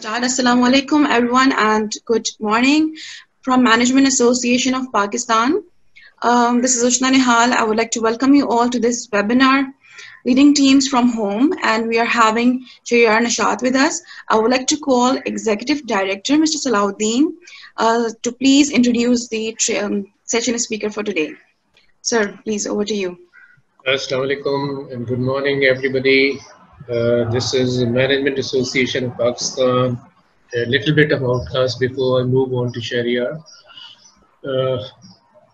start. Assalamu alaikum everyone and good morning from Management Association of Pakistan. This is Ushna Nehal. I would like to welcome you all to this webinar, Leading Teams from Home, and we are having Shahrayar Nashat with us. I would like to call Executive Director, Mr. Salah Uddin, to please introduce the session speaker for today. Sir, please, over to you. Assalamu alaikum and good morning everybody. This is the Management Association of Pakistan. A little bit about us before I move on to Shahrayar.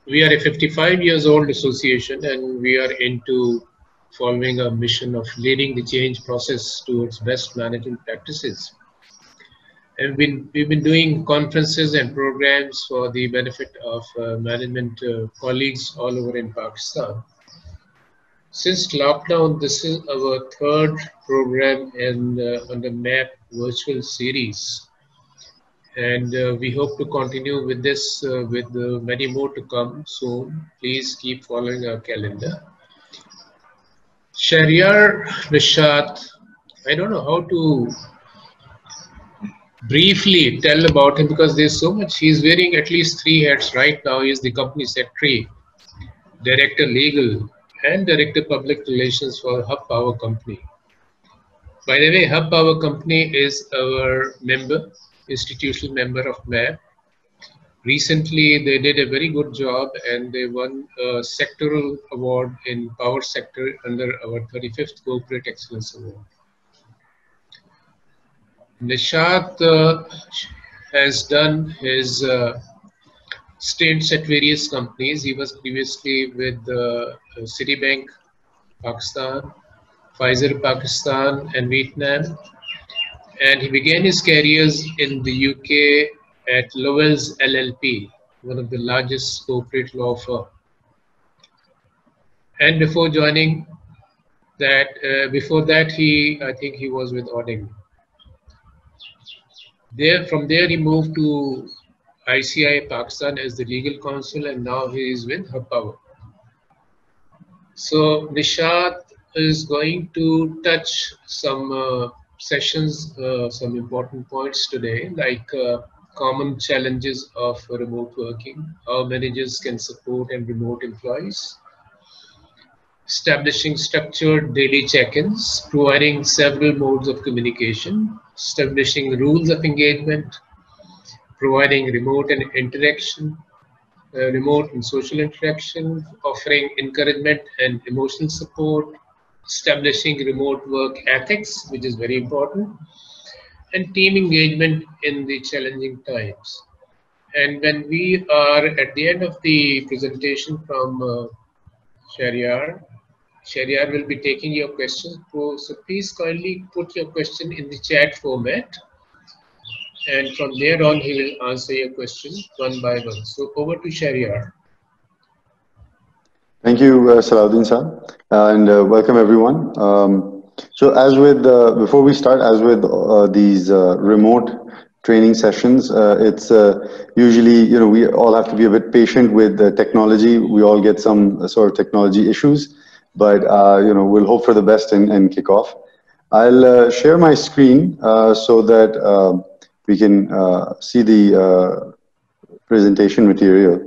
We are a 55 years old association and we are into following a mission of leading the change process towards best management practices. And we've been doing conferences and programs for the benefit of management colleagues all over in Pakistan. Since lockdown, this is our third program on the MAP virtual series. And we hope to continue with this with many more to come soon. Please keep following our calendar. Shahrayar Nashat, I don't know how to briefly tell about him because there's so much. He's wearing at least 3 hats right now. He's the company secretary, director legal, and Director Public Relations for Hub Power Company. By the way, Hub Power Company is our member, institutional member of MAP. Recently, they did a very good job and they won a sectoral award in power sector under our 35th Corporate Excellence Award. Nashat has done his stints at various companies. He was previously with Citibank Pakistan, Pfizer Pakistan and Vietnam, and he began his careers in the UK at Lowell's LLP, one of the largest corporate law firm. And before joining that, before that I think he was with Uddin. From there he moved to ICI Pakistan as the legal counsel, and now he is with Hub Power. So Nashat is going to touch some sessions, some important points today, like common challenges of remote working, how managers can support and remote employees, establishing structured daily check-ins, providing several modes of communication, establishing rules of engagement, providing remote and interaction, remote and social interaction, offering encouragement and emotional support, establishing remote work ethics, which is very important, and team engagement in the challenging times. And when we are at the end of the presentation from Shahrayar will be taking your questions. So please kindly put your question in the chat format. And from there on, he will answer your questions one by one. So over to Shahrayar. Thank you, Salahuddin sir, and welcome everyone. So as with, before we start, as with these remote training sessions, it's usually, we all have to be a bit patient with the technology. We all get some sort of technology issues, but we'll hope for the best and kick off. I'll share my screen so that we can see the presentation material.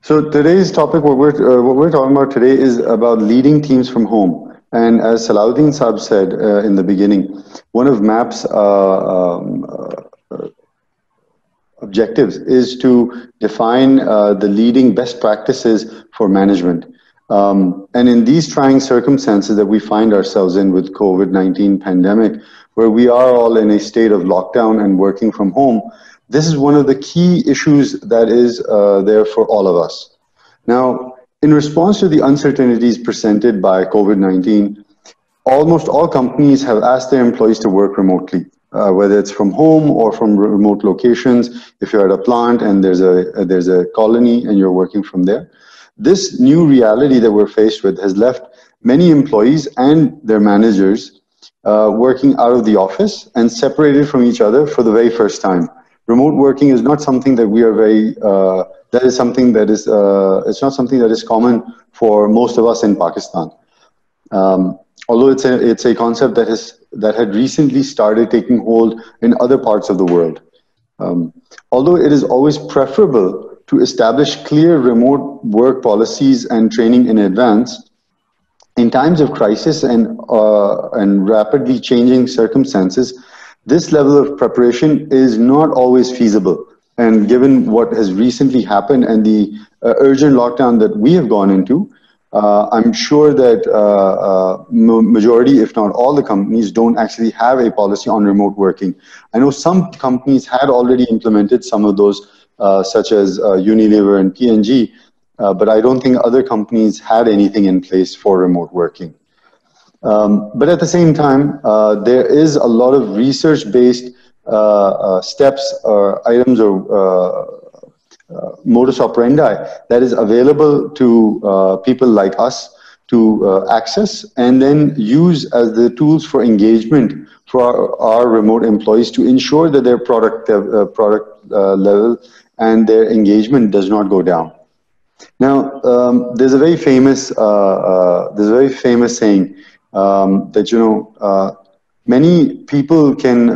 So today's topic, what we're talking about today is about leading teams from home. And as Salahuddin Saab said in the beginning, one of MAP's objectives is to define the leading best practices for management. And in these trying circumstances that we find ourselves in with COVID-19 pandemic, where we are all in a state of lockdown and working from home, this is one of the key issues that is there for all of us. Now, in response to the uncertainties presented by COVID-19, almost all companies have asked their employees to work remotely. Whether it's from home or from remote locations, if you're at a plant and there's a colony and you're working from there. This new reality that we're faced with has left many employees and their managers working out of the office and separated from each other for the very first time. remote working is not something that we are very, that is something that is, it's not something that is common for most of us in Pakistan. Although it's a concept that had recently started taking hold in other parts of the world. Although it is always preferable to establish clear remote work policies and training in advance, in times of crisis and rapidly changing circumstances, this level of preparation is not always feasible. And given what has recently happened and the urgent lockdown that we have gone into, I'm sure that majority, if not all the companies, don't actually have a policy on remote working. I know some companies had already implemented some of those, such as Unilever and P&G, but I don't think other companies had anything in place for remote working. But at the same time, there is a lot of research-based steps or items or modus operandi that is available to people like us to access and then use as the tools for engagement for our remote employees to ensure that their product level and their engagement does not go down. Now, there's a very famous saying that many people can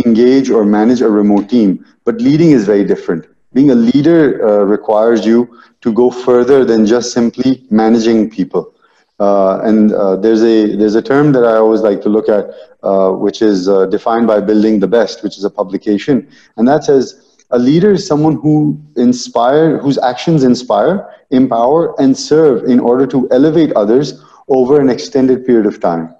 engage or manage a remote team, but leading is very different. Being a leader requires you to go further than just simply managing people. There's a term that I always like to look at, which is defined by Building the Best, which is a publication, and that says a leader is someone whose actions inspire, empower, and serve in order to elevate others over an extended period of time.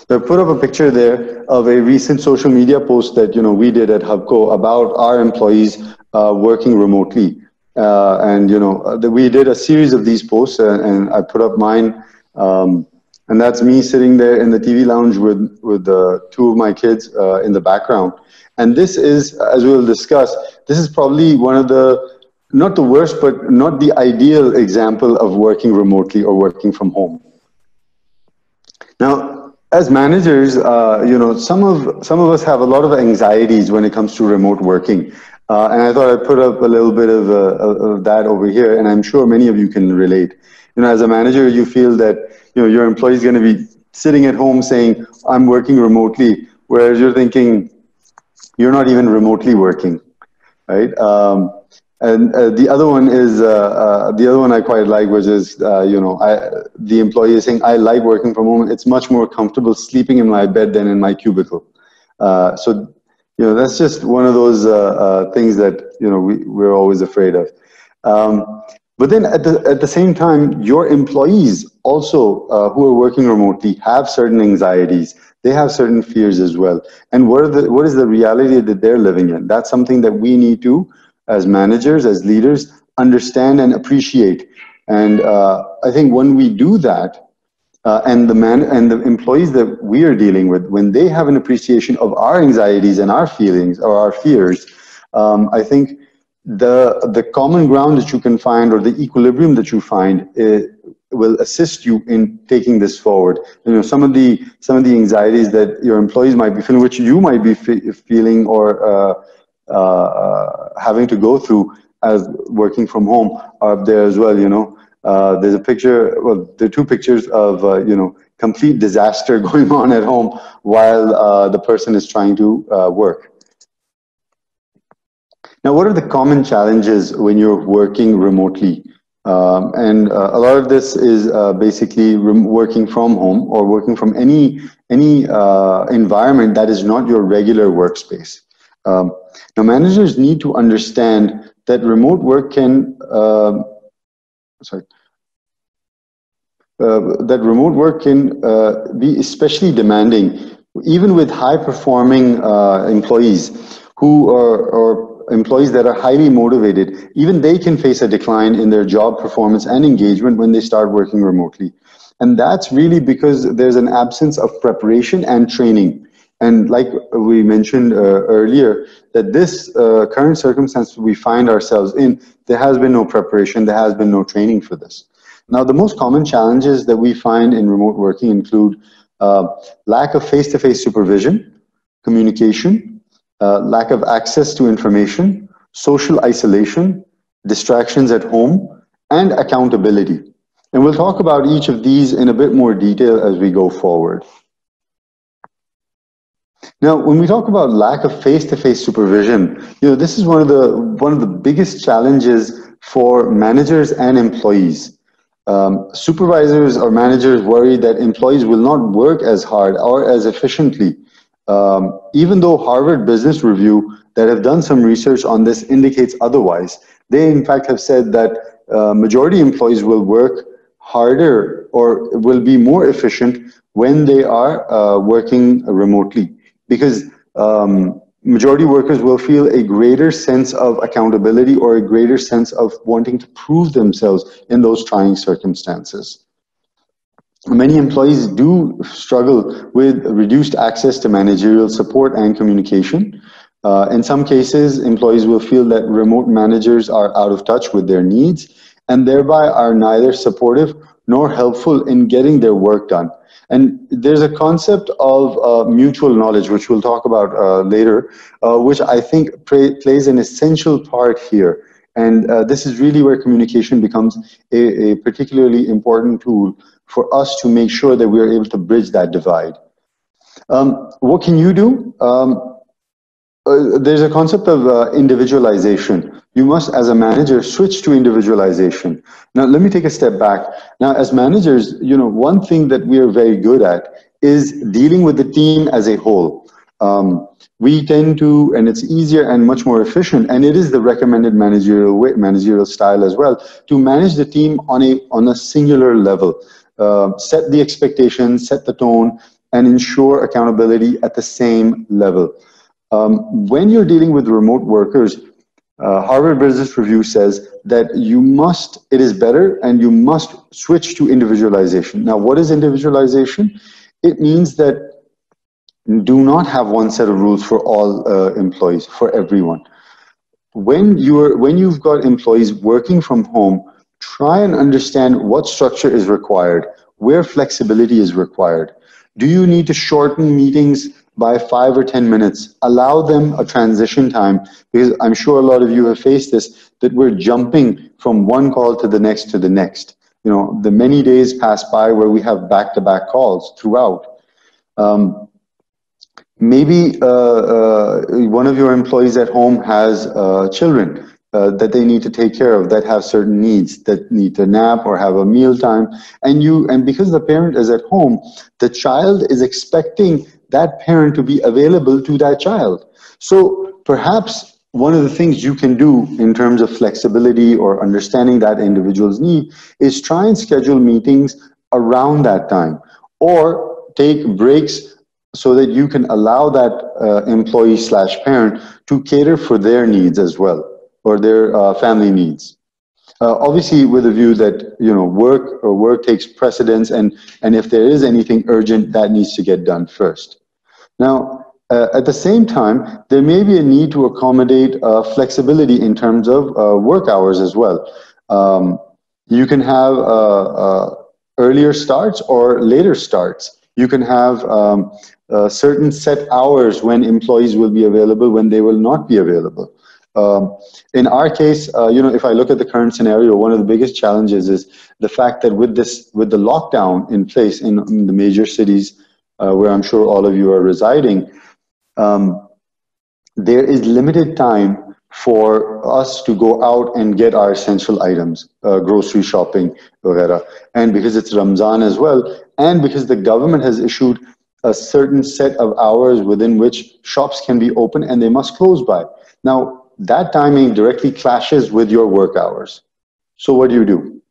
So I put up a picture there of a recent social media post that we did at Hubco about our employees working remotely, we did a series of these posts, and I put up mine, and that's me sitting there in the TV lounge with two of my kids in the background. And this is, as we'll discuss, this is probably one of the, not the worst, but not the ideal example of working remotely or working from home. Now, as managers, some of us have a lot of anxieties when it comes to remote working. And I thought I'd put up a little bit of that over here, and I'm sure many of you can relate. As a manager, you feel that your employee is going to be sitting at home saying, "I'm working remotely," whereas you're thinking, you're not even remotely working, right? The other one is the other one I quite like, which is the employee is saying, "I like working from home. It's much more comfortable sleeping in my bed than in my cubicle." So that's just one of those things that we're always afraid of. But then at the same time, your employees also who are working remotely have certain anxieties. They have certain fears as well. And what is the reality that they're living in? That's something that we need to, as managers, as leaders, understand and appreciate. And I think when we do that, and the employees that we are dealing with, when they have an appreciation of our anxieties and our feelings or our fears, I think the common ground that you can find, or the equilibrium that you find, will assist you in taking this forward. Some of the anxieties that your employees might be feeling, which you might be feeling or having to go through as working from home, are up there as well. There's a picture, well, there are two pictures of complete disaster going on at home while the person is trying to work. Now, what are the common challenges when you're working remotely? And a lot of this is basically working from home or working from any environment that is not your regular workspace. Now, managers need to understand that remote work can be especially demanding, even with high-performing employees or employees that are highly motivated. Even they can face a decline in their job performance and engagement when they start working remotely. And that's really because there's an absence of preparation and training. And like we mentioned earlier, that this current circumstance we find ourselves in, there has been no preparation, there has been no training for this. Now, the most common challenges that we find in remote working include lack of face-to-face supervision, communication, lack of access to information, social isolation, distractions at home, and accountability. And we'll talk about each of these in a bit more detail as we go forward. Now, when we talk about lack of face-to-face supervision, this is one of the biggest challenges for managers and employees. Supervisors or managers worry that employees will not work as hard or as efficiently, even though Harvard Business Review that have done some research on this indicates otherwise. They in fact have said that majority employees will work harder or will be more efficient when they are working remotely, because majority workers will feel a greater sense of accountability or a greater sense of wanting to prove themselves in those trying circumstances. Many employees do struggle with reduced access to managerial support and communication. In some cases, employees will feel that remote managers are out of touch with their needs and thereby are neither supportive nor helpful in getting their work done. And there's a concept of mutual knowledge, which we'll talk about later, which I think plays an essential part here. And this is really where communication becomes a particularly important tool for us to make sure that we are able to bridge that divide. What can you do? There's a concept of individualization. You must, as a manager, switch to individualization. Now, let me take a step back. Now, as managers, one thing that we are very good at is dealing with the team as a whole. We tend to, and it's easier and much more efficient, and it is the recommended managerial style as well, to manage the team on a singular level. Set the expectations, set the tone, and ensure accountability at the same level. When you're dealing with remote workers, Harvard Business Review says that it is better and you must switch to individualization. Now, what is individualization? It means that do not have one set of rules for all employees, for everyone. When you've got employees working from home, try and understand what structure is required, where flexibility is required. Do you need to shorten meetings by 5 or 10 minutes? Allow them a transition time, because I'm sure a lot of you have faced this, that we're jumping from one call to the next to the next. The many days pass by where we have back-to-back calls throughout. Maybe one of your employees at home has children that they need to take care of, that have certain needs, that need to nap or have a meal time. And because the parent is at home, the child is expecting that parent to be available to that child. So perhaps one of the things you can do in terms of flexibility or understanding that individual's need is try and schedule meetings around that time, or take breaks so that you can allow that employee/parent to cater for their needs as well, or their family needs. Obviously, with a view that work takes precedence, and if there is anything urgent, that needs to get done first. Now, at the same time, there may be a need to accommodate flexibility in terms of work hours as well. You can have earlier starts or later starts. You can have certain set hours when employees will be available, when they will not be available. In our case, if I look at the current scenario, one of the biggest challenges is the fact that with the lockdown in place in the major cities, where I'm sure all of you are residing, there is limited time for us to go out and get our essential items, grocery shopping, etc. And because it's Ramzan as well, and because the government has issued a certain set of hours within which shops can be open and they must close by. Now, that timing directly clashes with your work hours. So what do?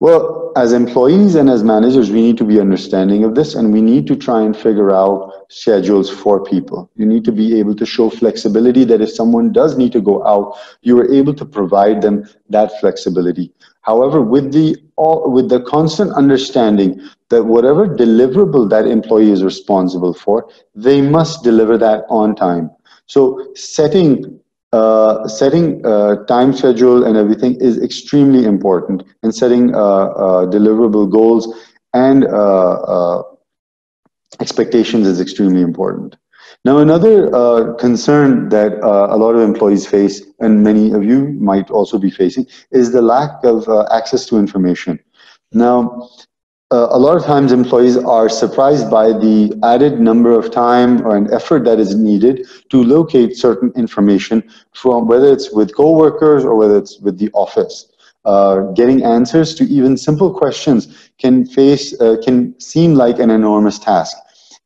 Well, as employees and as managers, we need to be understanding of this, and we need to try and figure out schedules for people. You need to be able to show flexibility, that if someone does need to go out, you are able to provide them that flexibility. However, with the constant understanding that whatever deliverable that employee is responsible for, they must deliver that on time. So setting time schedule and everything is extremely important, and setting deliverable goals and expectations is extremely important. Now, another concern that a lot of employees face, and many of you might also be facing, is the lack of access to information. Now, a lot of times employees are surprised by the added number of time or an effort that is needed to locate certain information from whether it's with coworkers or whether it's with the office. Getting answers to even simple questions can seem like an enormous task.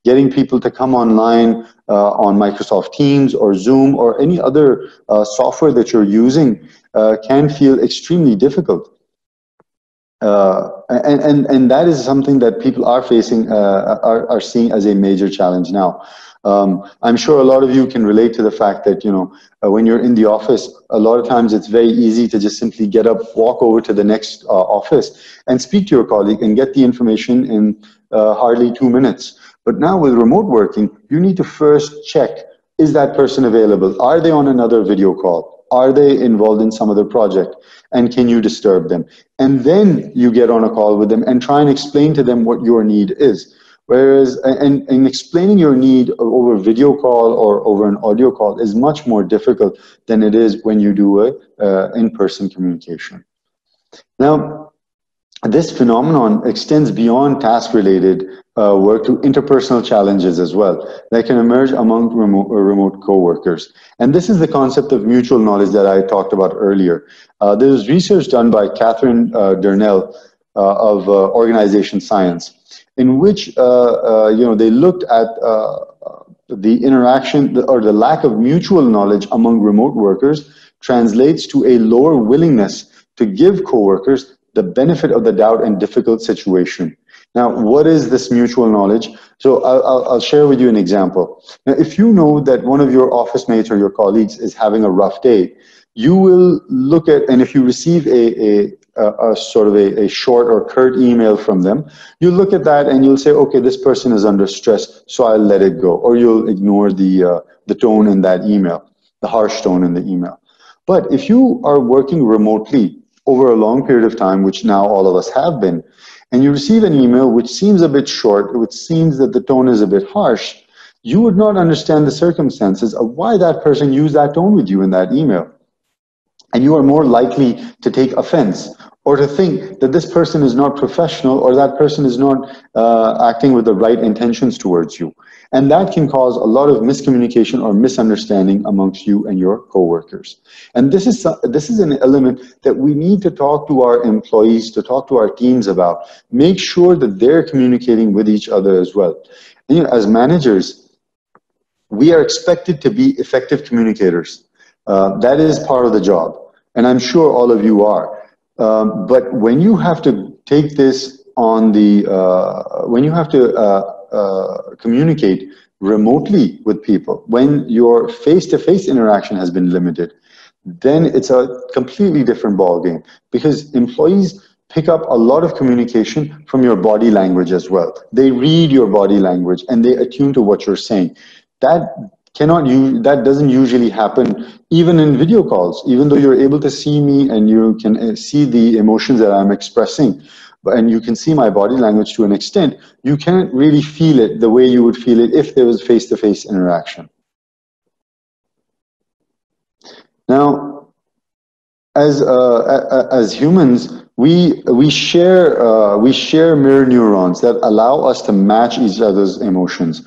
Getting people to come online on Microsoft Teams or Zoom or any other software that you're using can feel extremely difficult. And that is something that people are facing, are seeing as a major challenge now. I'm sure a lot of you can relate to the fact that, when you're in the office, a lot of times it's very easy to just simply get up, walk over to the next office and speak to your colleague and get the information in hardly 2 minutes. But now with remote working, you need to first check, is that person available? Are they on another video call? Are they involved in some other project? And can you disturb them? And then you get on a call with them and try and explain to them what your need is. Whereas, and explaining your need over video call or over an audio call is much more difficult than it is when you do a in-person communication. Now, this phenomenon extends beyond task-related work to interpersonal challenges as well that can emerge among remote co-workers. And this is the concept of mutual knowledge that I talked about earlier. There's research done by Catherine Durnell of Organization Science, in which they looked at the interaction or the lack of mutual knowledge among remote workers translates to a lower willingness to give coworkers the benefit of the doubt in difficult situation. Now, what is this mutual knowledge? So I'll share with you an example. Now, if you know that one of your office mates or your colleagues is having a rough day, you will look at, and if you receive a sort of a short or curt email from them, you look at that and you'll say, okay, this person is under stress, so I'll let it go. Or you'll ignore the tone in that email, the harsh tone in the email. But if you are working remotely over a long period of time, which now all of us have been, and you receive an email which seems a bit short, which seems that the tone is a bit harsh, you would not understand the circumstances of why that person used that tone with you in that email. And you are more likely to take offense or to think that this person is not professional or that person is not acting with the right intentions towards you. And that can cause a lot of miscommunication or misunderstanding amongst you and your coworkers. And this is an element that we need to talk to our employees, to talk to our teams about. Make sure that they're communicating with each other as well. And, as managers, we are expected to be effective communicators. That is part of the job. And I'm sure all of you are. But when you have to take this on the, when you have to communicate remotely with people, when your face-to-face interaction has been limited, then it's a completely different ballgame, because employees pick up a lot of communication from your body language as well. They read your body language and they attune to what you're saying. That doesn't usually happen even in video calls, even though you're able to see me and you can see the emotions that I'm expressing, and you can see my body language to an extent, you can't really feel it the way you would feel it if there was face-to-face interaction. Now, as humans, we share mirror neurons that allow us to match each other's emotions.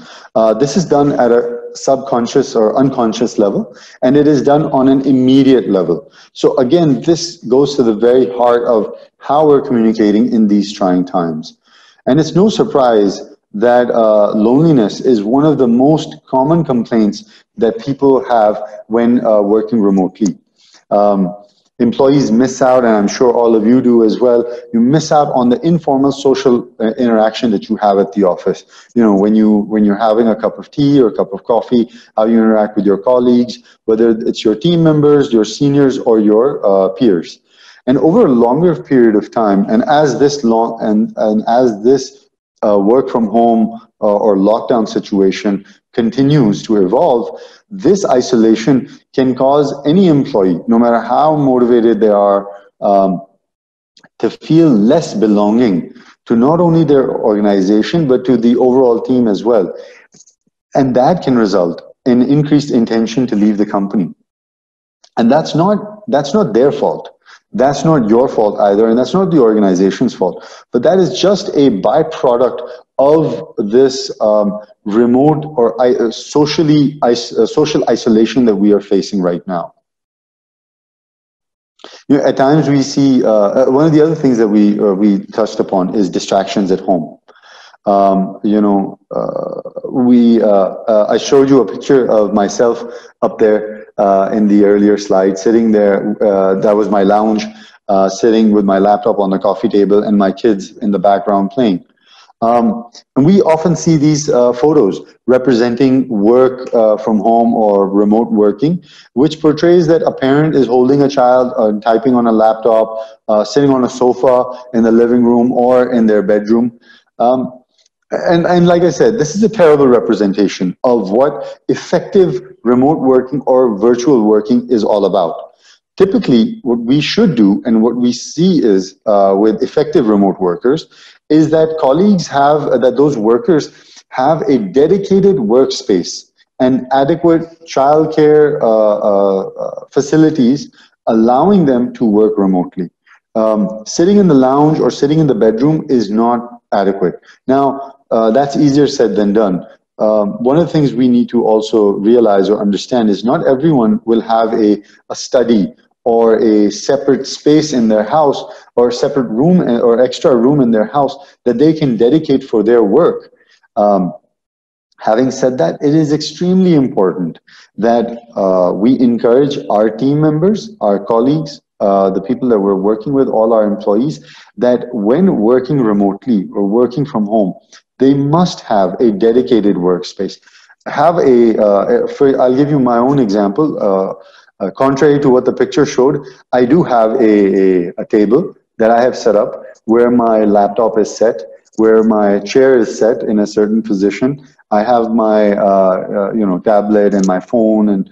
This is done at a subconscious or unconscious level, and it is done on an immediate level. So again, this goes to the very heart of how we're communicating in these trying times. And it's no surprise that loneliness is one of the most common complaints that people have when working remotely. Employees miss out, and I'm sure all of you do as well, you miss out on the informal social interaction that you have at the office. When you're having a cup of tea or a cup of coffee, how you interact with your colleagues, whether it's your team members, your seniors, or your peers. And over a longer period of time, and as this work from home or lockdown situation continues to evolve, this isolation can cause any employee, no matter how motivated they are, to feel less belonging to not only their organization, but to the overall team as well. And that can result in increased intention to leave the company. And that's not their fault. That's not your fault either, and that's not the organization's fault. But that is just a byproduct of this remote or social isolation that we are facing right now. You know, at times we see one of the other things that we touched upon is distractions at home. You know, I showed you a picture of myself up there in the earlier slide, sitting there. That was my lounge, sitting with my laptop on the coffee table and my kids in the background playing. And we often see these photos representing work from home or remote working, which portrays that a parent is holding a child, typing on a laptop, sitting on a sofa in the living room or in their bedroom. And like I said, this is a terrible representation of what effective remote working or virtual working is all about. Typically, what we should do and what we see is with effective remote workers is that those workers have a dedicated workspace and adequate childcare facilities allowing them to work remotely. Sitting in the lounge or sitting in the bedroom is not adequate. Now, that's easier said than done. One of the things we need to also realize or understand is not everyone will have a study or a separate space in their house or a separate room or extra room in their house that they can dedicate for their work. Having said that, it is extremely important that we encourage our team members, our colleagues, the people that we're working with, all our employees, that when working remotely or working from home, they must have a dedicated workspace. I'll give you my own example. Contrary to what the picture showed, I do have a table that I have set up where my laptop is set, where my chair is set in a certain position. I have my tablet and my phone and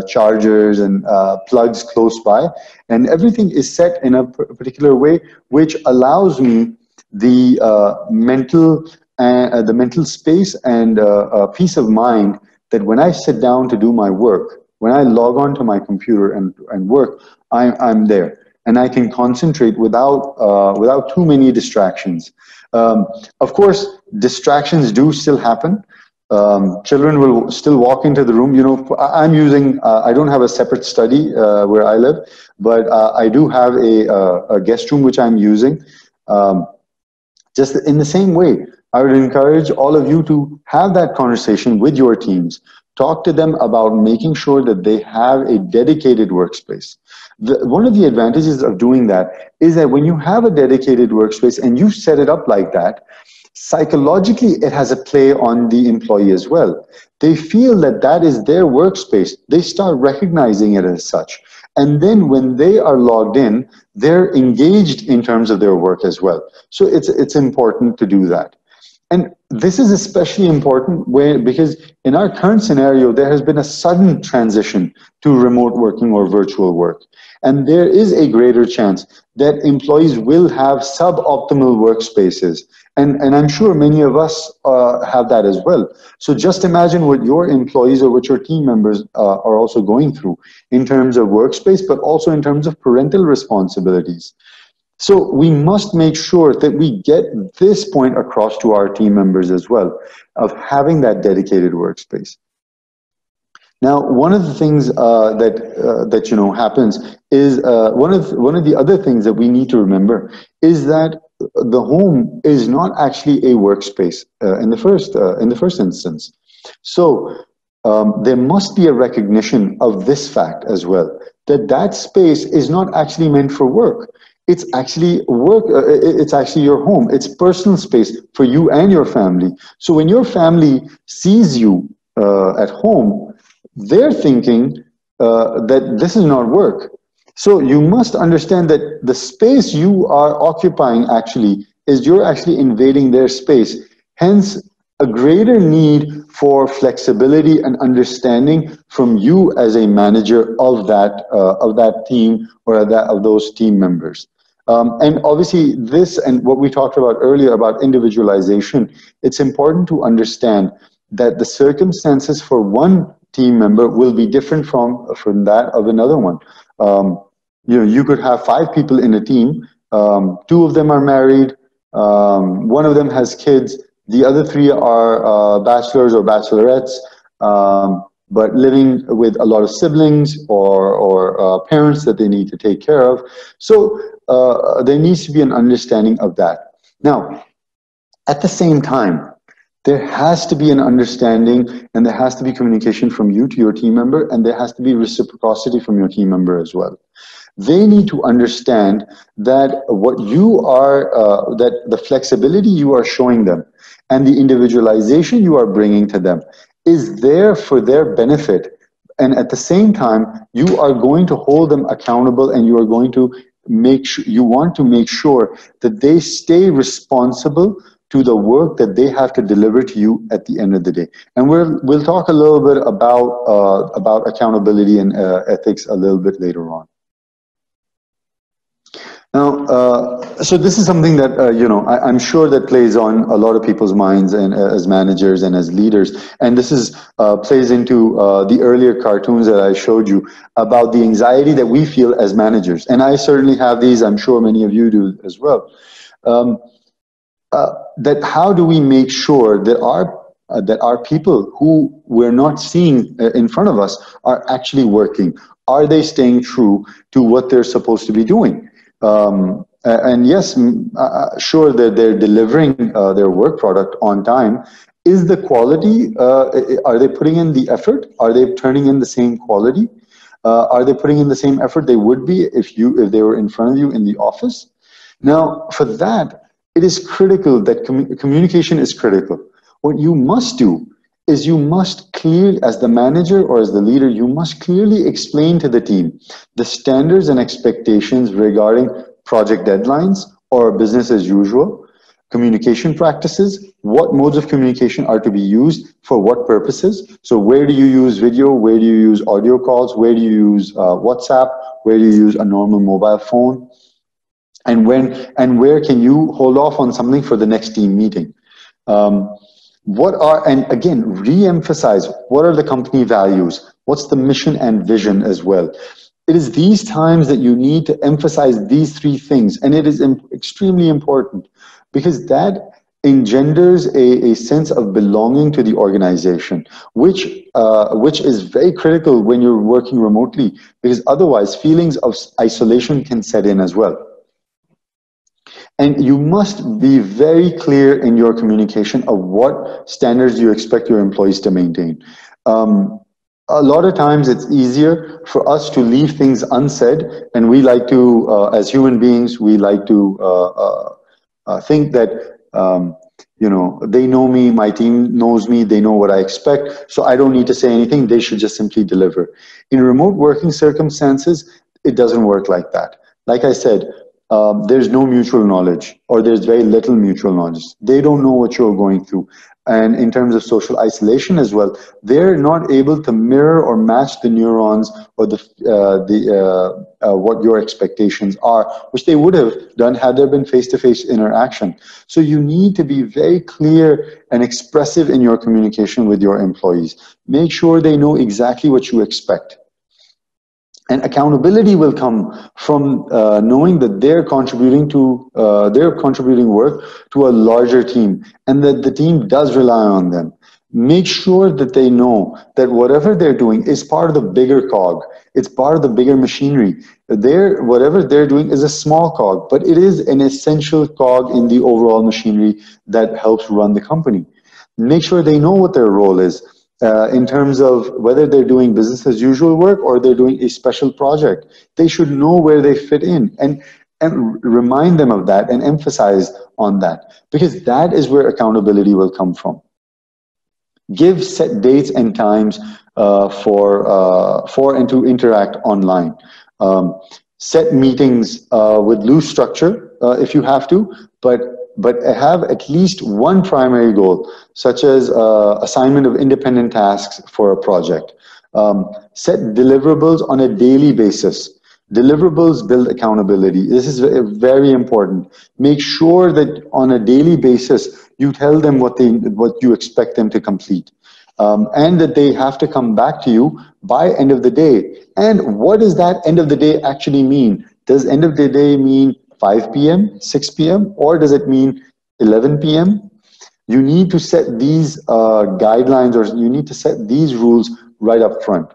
chargers and plugs close by, and everything is set in a particular way, which allows me the mental space and peace of mind that when I sit down to do my work, when I log on to my computer and work, I'm there and I can concentrate without too many distractions. Of course, distractions do still happen. Children will still walk into the room. You know, I don't have a separate study where I live, but I do have a guest room which I'm using. Just in the same way, I would encourage all of you to have that conversation with your teams. Talk to them about making sure that they have a dedicated workspace. One of the advantages of doing that is that when you have a dedicated workspace and you set it up like that, psychologically it has a play on the employee as well. They feel that that is their workspace. They start recognizing it as such. And then when they are logged in, they're engaged in terms of their work as well. So it's important to do that. And this is especially important because in our current scenario, there has been a sudden transition to remote working or virtual work. And there is a greater chance that employees will have suboptimal workspaces. And I'm sure many of us have that as well. So just imagine what your employees or what your team members are also going through in terms of workspace, but also in terms of parental responsibilities. So we must make sure that we get this point across to our team members as well, of having that dedicated workspace. Now, one of the things that happens is one of the other things that we need to remember is that the home is not actually a workspace in the first instance. So there must be a recognition of this fact as well, that space is not actually meant for work. It's actually work. It's actually your home. It's personal space for you and your family. So when your family sees you at home, they're thinking that this is not work. So you must understand that the space you are occupying you're actually invading their space. Hence, a greater need for flexibility and understanding from you as a manager of that team or of those team members. And obviously this and what we talked about earlier about individualization, it's important to understand that the circumstances for one team member will be different from that of another one. You could have 5 people in a team. 2 of them are married. 1 of them has kids. The other 3 are bachelors or bachelorettes, but living with a lot of siblings or parents that they need to take care of. So there needs to be an understanding of that. Now, at the same time, there has to be an understanding and there has to be communication from you to your team member, and there has to be reciprocity from your team member as well. They need to understand that what you are, that the flexibility you are showing them and the individualization you are bringing to them is there for their benefit. And at the same time, you are going to hold them accountable, and you are going to you want to make sure that they stay responsible to the work that they have to deliver to you at the end of the day. And we'll talk a little bit about accountability and ethics a little bit later on. Now, so this is something that, I'm sure that plays on a lot of people's minds, and as managers and as leaders. And this is plays into the earlier cartoons that I showed you about the anxiety that we feel as managers. And I certainly have these, I'm sure many of you do as well. That how do we make sure that our people who we're not seeing in front of us are actually working? Are they staying true to what they're supposed to be doing? And yes, sure that they're delivering their work product on time. Is the quality, are they putting in the effort? Are they turning in the same quality? Are they putting in the same effort they would be if they were in front of you in the office? Now, for that, it is critical that communication is critical. What you must do is you must clearly, as the manager or as the leader, you must clearly explain to the team the standards and expectations regarding project deadlines or business as usual, communication practices, what modes of communication are to be used for what purposes. So where do you use video? Where do you use audio calls? Where do you use WhatsApp? Where do you use a normal mobile phone? And when and where can you hold off on something for the next team meeting? And again, re-emphasize, what are the company values? What's the mission and vision as well? It is these times that you need to emphasize these 3 things. And it is extremely important because that engenders a sense of belonging to the organization, which is very critical when you're working remotely, because otherwise feelings of isolation can set in as well. And you must be very clear in your communication of what standards you expect your employees to maintain. A lot of times it's easier for us to leave things unsaid, and we like to, as human beings, we like to think that, they know me, my team knows me, they know what I expect, so I don't need to say anything, they should just simply deliver. In remote working circumstances, it doesn't work like that. Like I said, there's no mutual knowledge, or there's very little mutual knowledge. They don't know what you're going through. And in terms of social isolation as well, they're not able to mirror or match the neurons or what your expectations are, which they would have done had there been face-to-face interaction. So you need to be very clear and expressive in your communication with your employees. Make sure they know exactly what you expect. And accountability will come from knowing that they're contributing work to a larger team, and that the team does rely on them. Make sure that they know that whatever they're doing is part of the bigger cog. It's part of the bigger machinery. Whatever they're doing is a small cog, but it is an essential cog in the overall machinery that helps run the company. Make sure they know what their role is. In terms of whether they're doing business as usual work or they're doing a special project. They should know where they fit in, and remind them of that and emphasize on that, because that is where accountability will come from. Give set dates and times for and to interact online. Set meetings with loose structure if you have to, but have at least one primary goal, such as assignment of independent tasks for a project. Set deliverables on a daily basis. Deliverables build accountability. This is very important. Make sure that on a daily basis, you tell them what you expect them to complete. and that they have to come back to you by end of the day. And what does that end of the day actually mean? Does end of the day mean 5 p.m., 6 p.m., or does it mean 11 p.m.? You need to set these guidelines, or you need to set these rules right up front.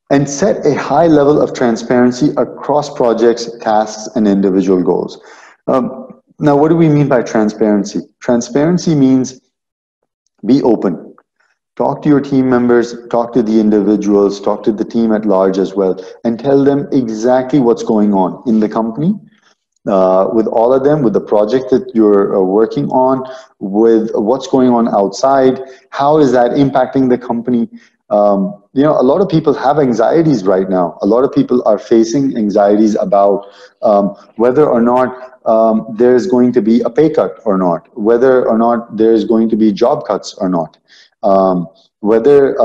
And set a high level of transparency across projects, tasks, and individual goals. Now, what do we mean by transparency? Transparency means be open. Talk to your team members, talk to the individuals, talk to the team at large as well, and tell them exactly what's going on in the company, with all of them, with the project that you're working on, with what's going on outside, how is that impacting the company. You know, a lot of people have anxieties right now. A lot of people are facing anxieties about whether or not there's going to be a pay cut or not, whether or not there's going to be job cuts or not, whether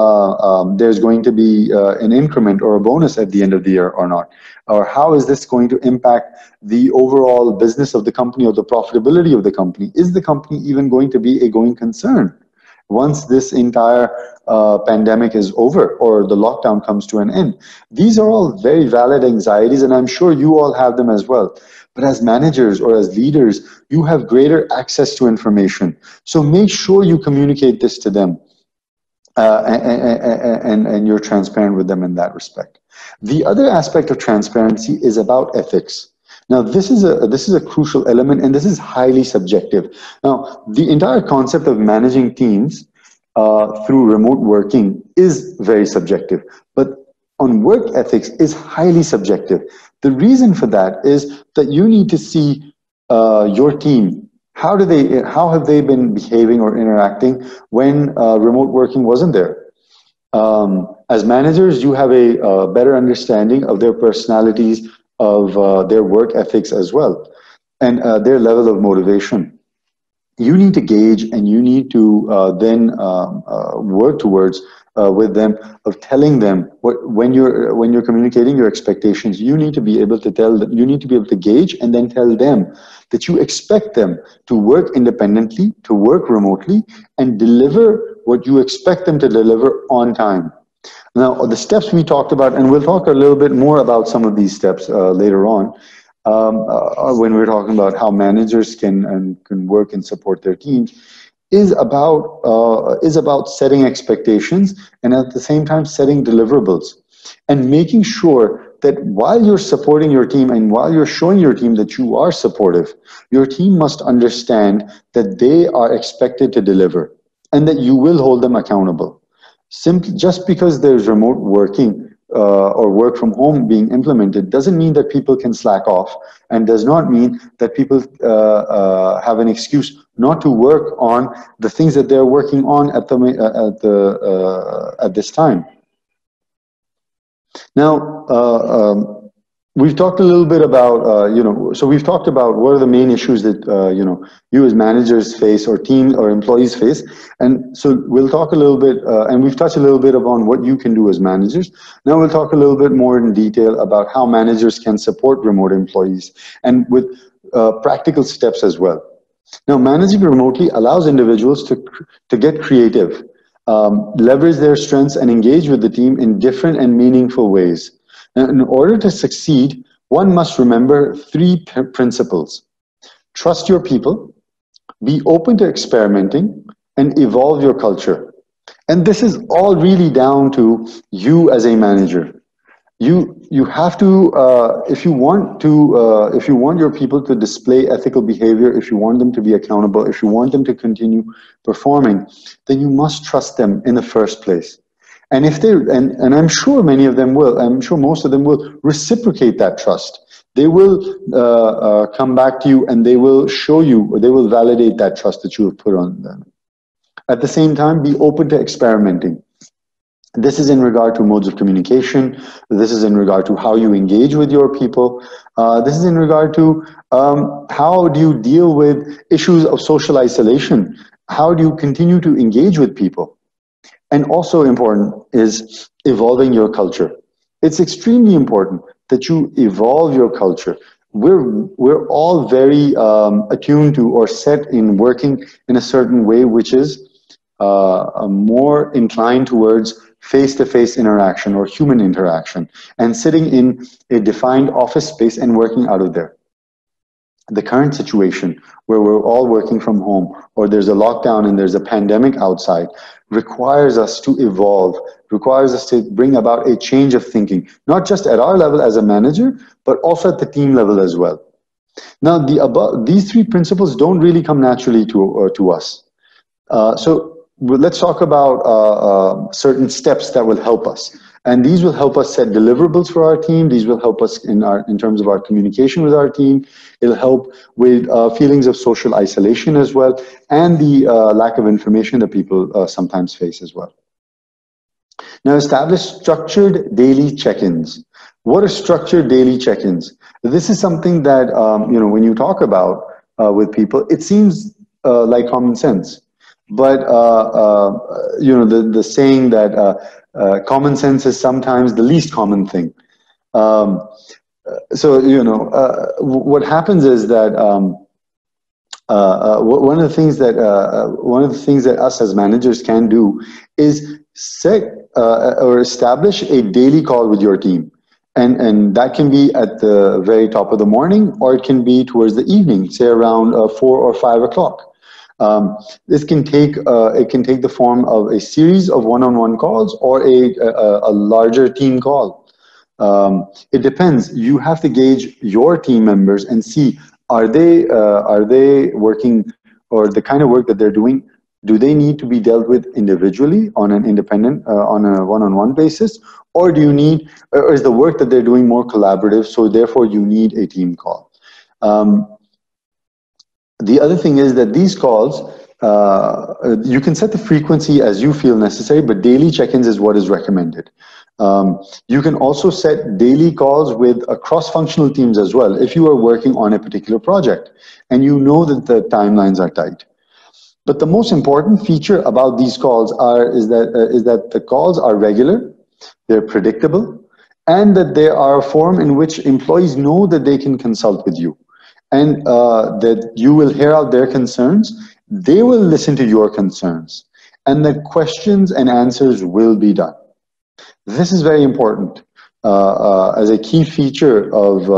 there's going to be an increment or a bonus at the end of the year or not, or how is this going to impact the overall business of the company or the profitability of the company. Is the company even going to be a going concern once this entire pandemic is over or the lockdown comes to an end? These are all very valid anxieties, and I'm sure you all have them as well. But as managers or as leaders, you have greater access to information. So make sure you communicate this to them, and you're transparent with them in that respect. The other aspect of transparency is about ethics. Now, this is a crucial element, and this is highly subjective. Now, the entire concept of managing teams through remote working is very subjective, but on work ethics is highly subjective. The reason for that is that you need to see your team. How have they been behaving or interacting when remote working wasn't there? As managers, you have a better understanding of their personalities, of their work ethics as well, and their level of motivation. You need to gauge, and you need to then work towards with them, of telling them when you're communicating your expectations. You need to be able to tell them, you need to be able to gauge and then tell them that you expect them to work independently, to work remotely, and deliver what you expect them to deliver on time. Now, the steps we talked about, and we'll talk a little bit more about some of these steps later on, when we're talking about how managers can work and support their teams, is about setting expectations, and at the same time setting deliverables, and making sure that while you're supporting your team and while you're showing your team that you are supportive, your team must understand that they are expected to deliver and that you will hold them accountable. Simply just because there's remote working or work from home being implemented doesn't mean that people can slack off, and does not mean that people have an excuse not to work on the things that they're working on at this time. Now, we've talked a little bit about, so we've talked about what are the main issues that, you as managers face, or team or employees face. And so we'll talk a little bit, and we've touched a little bit upon what you can do as managers. Now we'll talk a little bit more in detail about how managers can support remote employees, and with practical steps as well. Now, managing remotely allows individuals to get creative, leverage their strengths, and engage with the team in different and meaningful ways. Now, in order to succeed, one must remember three principles: trust your people, be open to experimenting, and evolve your culture. And this is all really down to you as a manager. You have to, if you want your people to display ethical behavior, if you want them to be accountable, if you want them to continue performing, then you must trust them in the first place. And if they, and I'm sure many of them will, I'm sure most of them will reciprocate that trust. They will come back to you, and they will show you, or they will validate that trust that you have put on them. At the same time, be open to experimenting. This is in regard to modes of communication. This is in regard to how you engage with your people. This is in regard to how do you deal with issues of social isolation? How do you continue to engage with people? And also important is evolving your culture. It's extremely important that you evolve your culture. We're all very attuned to or set in working in a certain way, which is more inclined towards face-to-face interaction or human interaction, and sitting in a defined office space and working out of there. The current situation where we're all working from home, or there's a lockdown and there's a pandemic outside, requires us to evolve, requires us to bring about a change of thinking, not just at our level as a manager, but also at the team level as well. Now, these three principles don't really come naturally to us. So let's talk about certain steps that will help us. And these will help us set deliverables for our team. These will help us in terms of our communication with our team. It'll help with feelings of social isolation as well, and the lack of information that people sometimes face as well. Now, establish structured daily check-ins. What are structured daily check-ins? This is something that, when you talk about with people, it seems like common sense. But, the saying that common sense is sometimes the least common thing. What happens is that one of the things that us as managers can do is set or establish a daily call with your team. And that can be at the very top of the morning, or it can be towards the evening, say around 4 or 5 o'clock. This can take the form of a series of one-on-one calls or a larger team call. It depends. You have to gauge your team members and see, are they working, or the kind of work that they're doing, do they need to be dealt with individually on an independent, on a one-on-one basis, or is the work that they're doing more collaborative, so therefore you need a team call? The other thing is that these calls, you can set the frequency as you feel necessary, but daily check-ins is what is recommended. You can also set daily calls with cross-functional teams as well, if you are working on a particular project and you know that the timelines are tight. But the most important feature about these calls is that the calls are regular, they're predictable, and that they are a form in which employees know that they can consult with you, and that you will hear out their concerns, they will listen to your concerns, and that questions and answers will be done. This is very important as a key feature of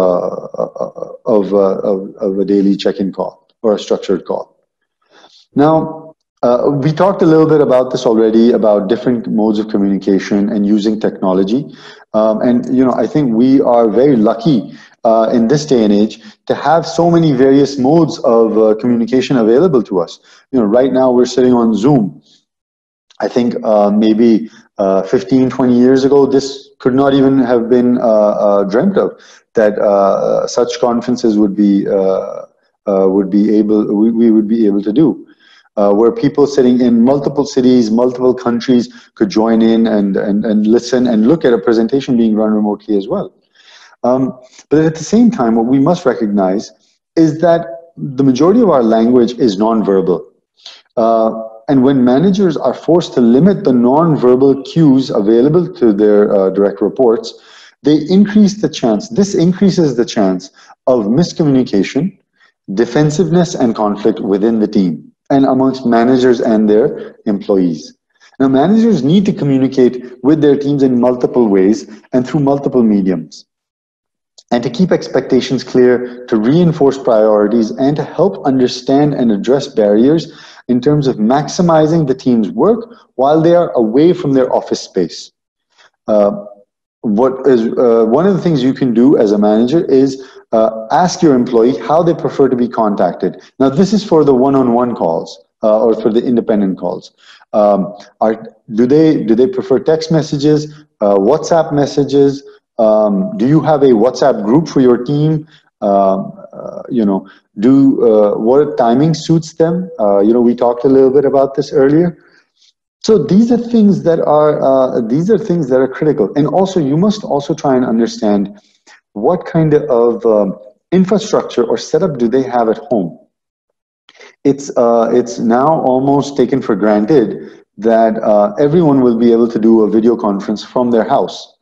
a daily check-in call or a structured call. Now, we talked a little bit about this already, about different modes of communication and using technology. I think we are very lucky in this day and age to have so many various modes of communication available to us. Right now we're sitting on Zoom. I think maybe 15, 20 years ago, this could not even have been dreamt of, that such conferences we would be able to do. Where people sitting in multiple cities, multiple countries could join in and listen and look at a presentation being run remotely as well. But at the same time, what we must recognize is that the majority of our language is nonverbal. And when managers are forced to limit the nonverbal cues available to their direct reports, this increases the chance of miscommunication, defensiveness, and conflict within the team and amongst managers and their employees. Now, managers need to communicate with their teams in multiple ways and through multiple mediums, and to keep expectations clear, to reinforce priorities, and to help understand and address barriers in terms of maximizing the team's work while they are away from their office space. One of the things you can do as a manager is ask your employee how they prefer to be contacted. Now, this is for the one-on-one calls or for the independent calls. Do they prefer text messages, WhatsApp messages? Do you have a WhatsApp group for your team? What timing suits them? We talked a little bit about this earlier. So these are things that are critical. And also, you must also try and understand what kind of infrastructure or setup do they have at home. It's now almost taken for granted that everyone will be able to do a video conference from their house.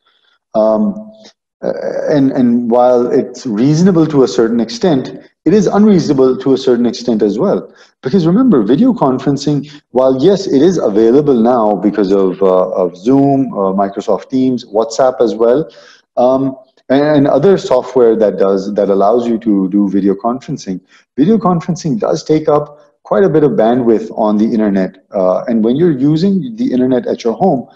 And while it's reasonable to a certain extent, it is unreasonable to a certain extent as well. Because remember, video conferencing, while yes, it is available now because of Zoom, Microsoft Teams, WhatsApp as well, and other software that allows you to do video conferencing. Video conferencing does take up quite a bit of bandwidth on the internet, and when you're using the internet at your home,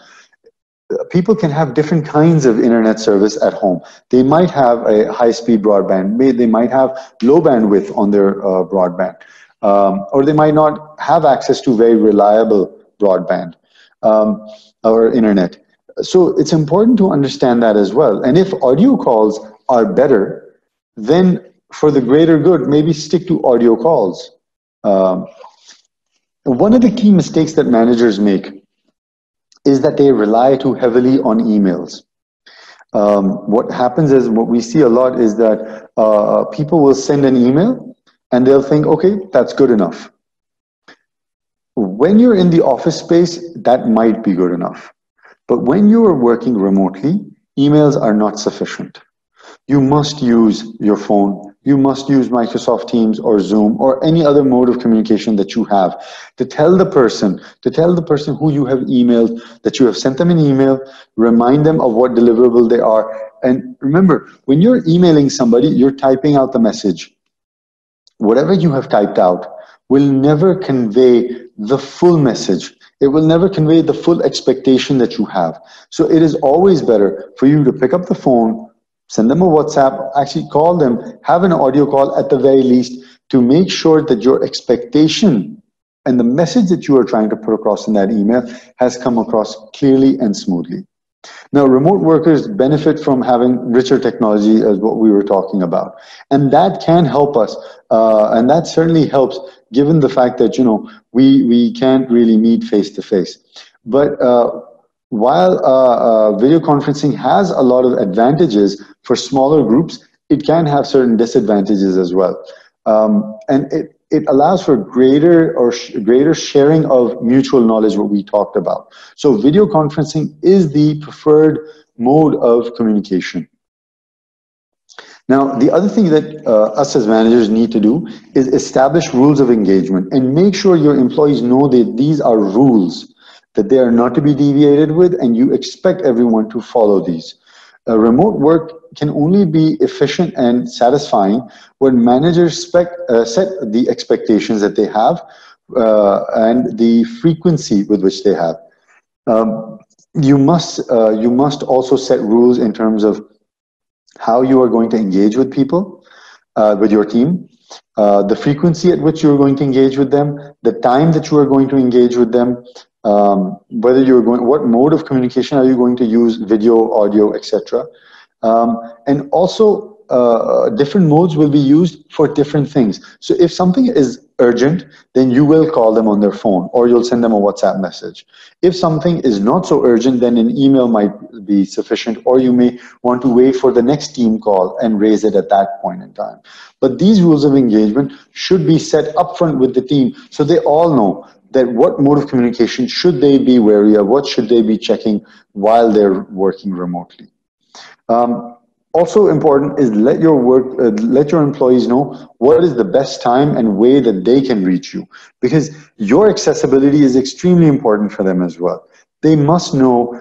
people can have different kinds of internet service at home. They might have a high-speed broadband, they might have low bandwidth on their broadband, or they might not have access to very reliable broadband or internet. So it's important to understand that as well. And if audio calls are better, then for the greater good, maybe stick to audio calls. One of the key mistakes that managers make is that they rely too heavily on emails. What happens is, what we see a lot is that people will send an email and they'll think, okay, that's good enough. When you're in the office space, that might be good enough. But when you are working remotely, emails are not sufficient. You must use your phone. You must use Microsoft Teams or Zoom or any other mode of communication that you have to tell the person who you have emailed that you have sent them an email, remind them of what deliverable they are. And remember, when you're emailing somebody, you're typing out the message. Whatever you have typed out will never convey the full message. It will never convey the full expectation that you have. So it is always better for you to pick up the phone, send them a WhatsApp, actually call them, have an audio call at the very least, to make sure that your expectation and the message that you are trying to put across in that email has come across clearly and smoothly. Now, remote workers benefit from having richer technology, as what we were talking about. And that can help us, and that certainly helps, given the fact that, we can't really meet face to face. But while video conferencing has a lot of advantages for smaller groups, it can have certain disadvantages as well. And it allows for greater sharing of mutual knowledge, what we talked about. So video conferencing is the preferred mode of communication. Now, the other thing that us as managers need to do is establish rules of engagement and make sure your employees know that these are rules, that they are not to be deviated with, and you expect everyone to follow these. Remote work can only be efficient and satisfying when managers set the expectations that they have and the frequency with which they have. You must also set rules in terms of how you are going to engage with people, with your team, the frequency at which you're going to engage with them, the time that you are going to engage with them, what mode of communication are you going to use, video, audio, etc. And also different modes will be used for different things. So if something is urgent, then you will call them on their phone or you'll send them a WhatsApp message. If something is not so urgent, then an email might be sufficient, or you may want to wait for the next team call and raise it at that point in time. But these rules of engagement should be set upfront with the team so they all know that what mode of communication should they be wary of, what should they be checking while they're working remotely. Also important is let your employees know what is the best time and way that they can reach you, because your accessibility is extremely important for them as well. They must know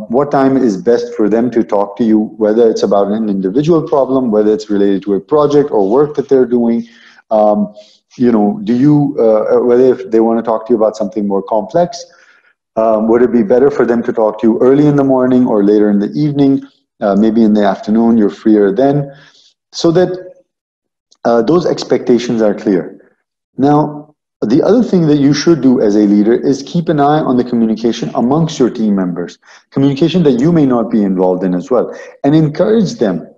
what time is best for them to talk to you, whether it's about an individual problem, whether it's related to a project or work that they're doing. Whether if they want to talk to you about something more complex, would it be better for them to talk to you early in the morning or later in the evening? Maybe in the afternoon, you're freer then, so that those expectations are clear. Now, the other thing that you should do as a leader is keep an eye on the communication amongst your team members, communication that you may not be involved in as well, and encourage them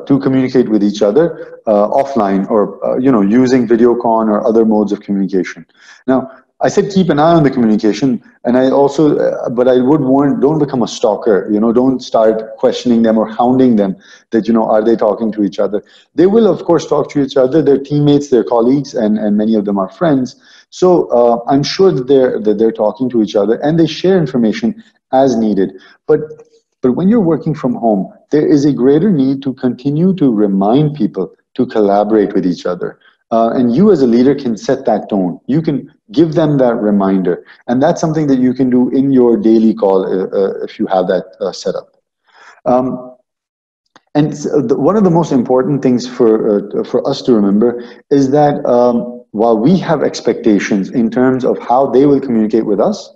to communicate with each other offline, or using VideoCon or other modes of communication. Now, I said keep an eye on the communication, and I also, but I would warn, don't become a stalker. Don't start questioning them or hounding them that, are they talking to each other? They will, of course, talk to each other. They're teammates, they're colleagues, and many of them are friends. So I'm sure that they're talking to each other, and they share information as needed. But But when you're working from home, there is a greater need to continue to remind people to collaborate with each other. And you as a leader can set that tone. You can give them that reminder. And that's something that you can do in your daily call if you have that set up. One of the most important things for us to remember is that while we have expectations in terms of how they will communicate with us,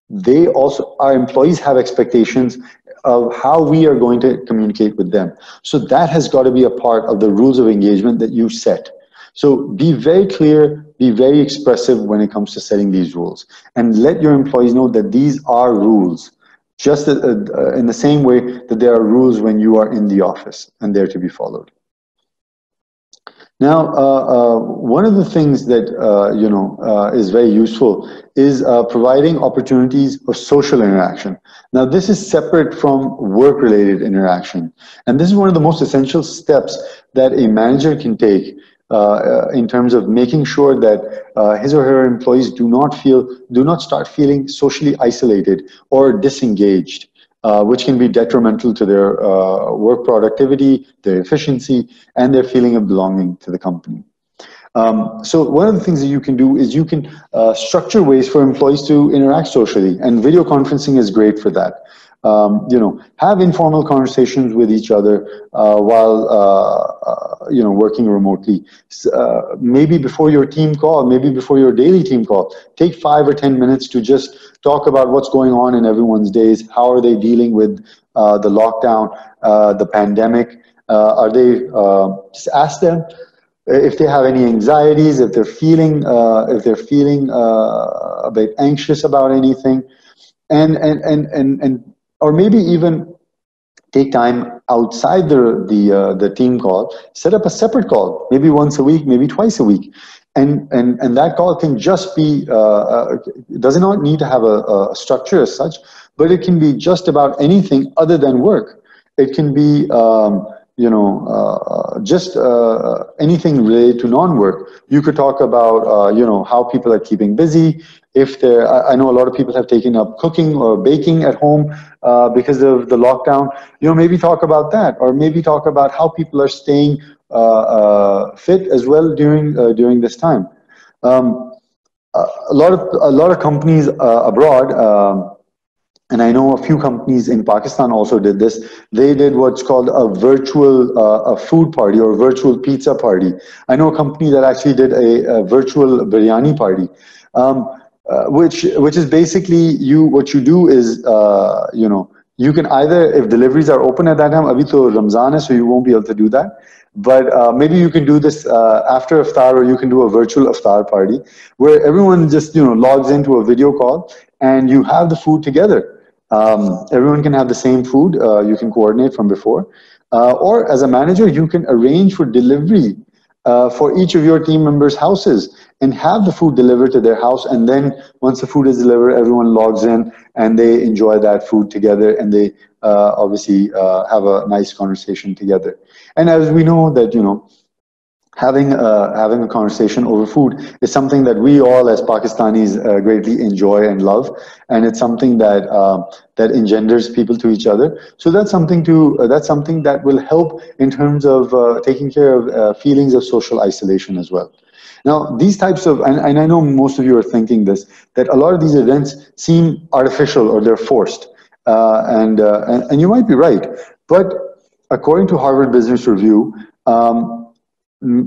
they also, our employees have expectations of how we are going to communicate with them. So that has got to be a part of the rules of engagement that you set. So be very clear, be very expressive when it comes to setting these rules, and let your employees know that these are rules, just in the same way that there are rules when you are in the office and they're to be followed. Now, one of the things that is very useful is providing opportunities of social interaction. Now, this is separate from work-related interaction, and this is one of the most essential steps that a manager can take in terms of making sure that his or her employees do not start feeling socially isolated or disengaged. Which can be detrimental to their work productivity, their efficiency, and their feeling of belonging to the company. So one of the things that you can do is you can structure ways for employees to interact socially, and video conferencing is great for that. Have informal conversations with each other while working remotely. Maybe before your team call, maybe before your daily team call, take 5 or 10 minutes to just talk about what's going on in everyone's days. How are they dealing with the lockdown, the pandemic? Just ask them if they have any anxieties, if they're feeling a bit anxious about anything, and or maybe even take time outside the team call, set up a separate call, maybe once a week, maybe twice a week. And that call can just be, does not need to have a structure as such, but it can be just about anything other than work. It can be, just anything related to non-work. You could talk about, how people are keeping busy. I know a lot of people have taken up cooking or baking at home because of the lockdown. Maybe talk about that, or maybe talk about how people are staying fit as well during this time. A lot of companies abroad, and I know a few companies in Pakistan also did this. They did what's called a virtual a food party or virtual pizza party. I know a company that actually did a virtual biryani party, which is basically what you do is you can either, if deliveries are open at that time, abhi to Ramzan hai, so you won't be able to do that. But maybe you can do this after iftar, or you can do a virtual iftar party where everyone just logs into a video call and you have the food together. Everyone can have the same food. You can coordinate from before, or as a manager, you can arrange for delivery for each of your team members' houses and have the food delivered to their house. And then once the food is delivered, everyone logs in and they enjoy that food together, and they obviously have a nice conversation together. And as we know that, having a conversation over food is something that we all as Pakistanis greatly enjoy and love, and it's something that that engenders people to each other. So that's something that will help in terms of taking care of feelings of social isolation as well. Now, these types of, and I know most of you are thinking this, that a lot of these events seem artificial or they're forced, and you might be right, but according to Harvard Business Review,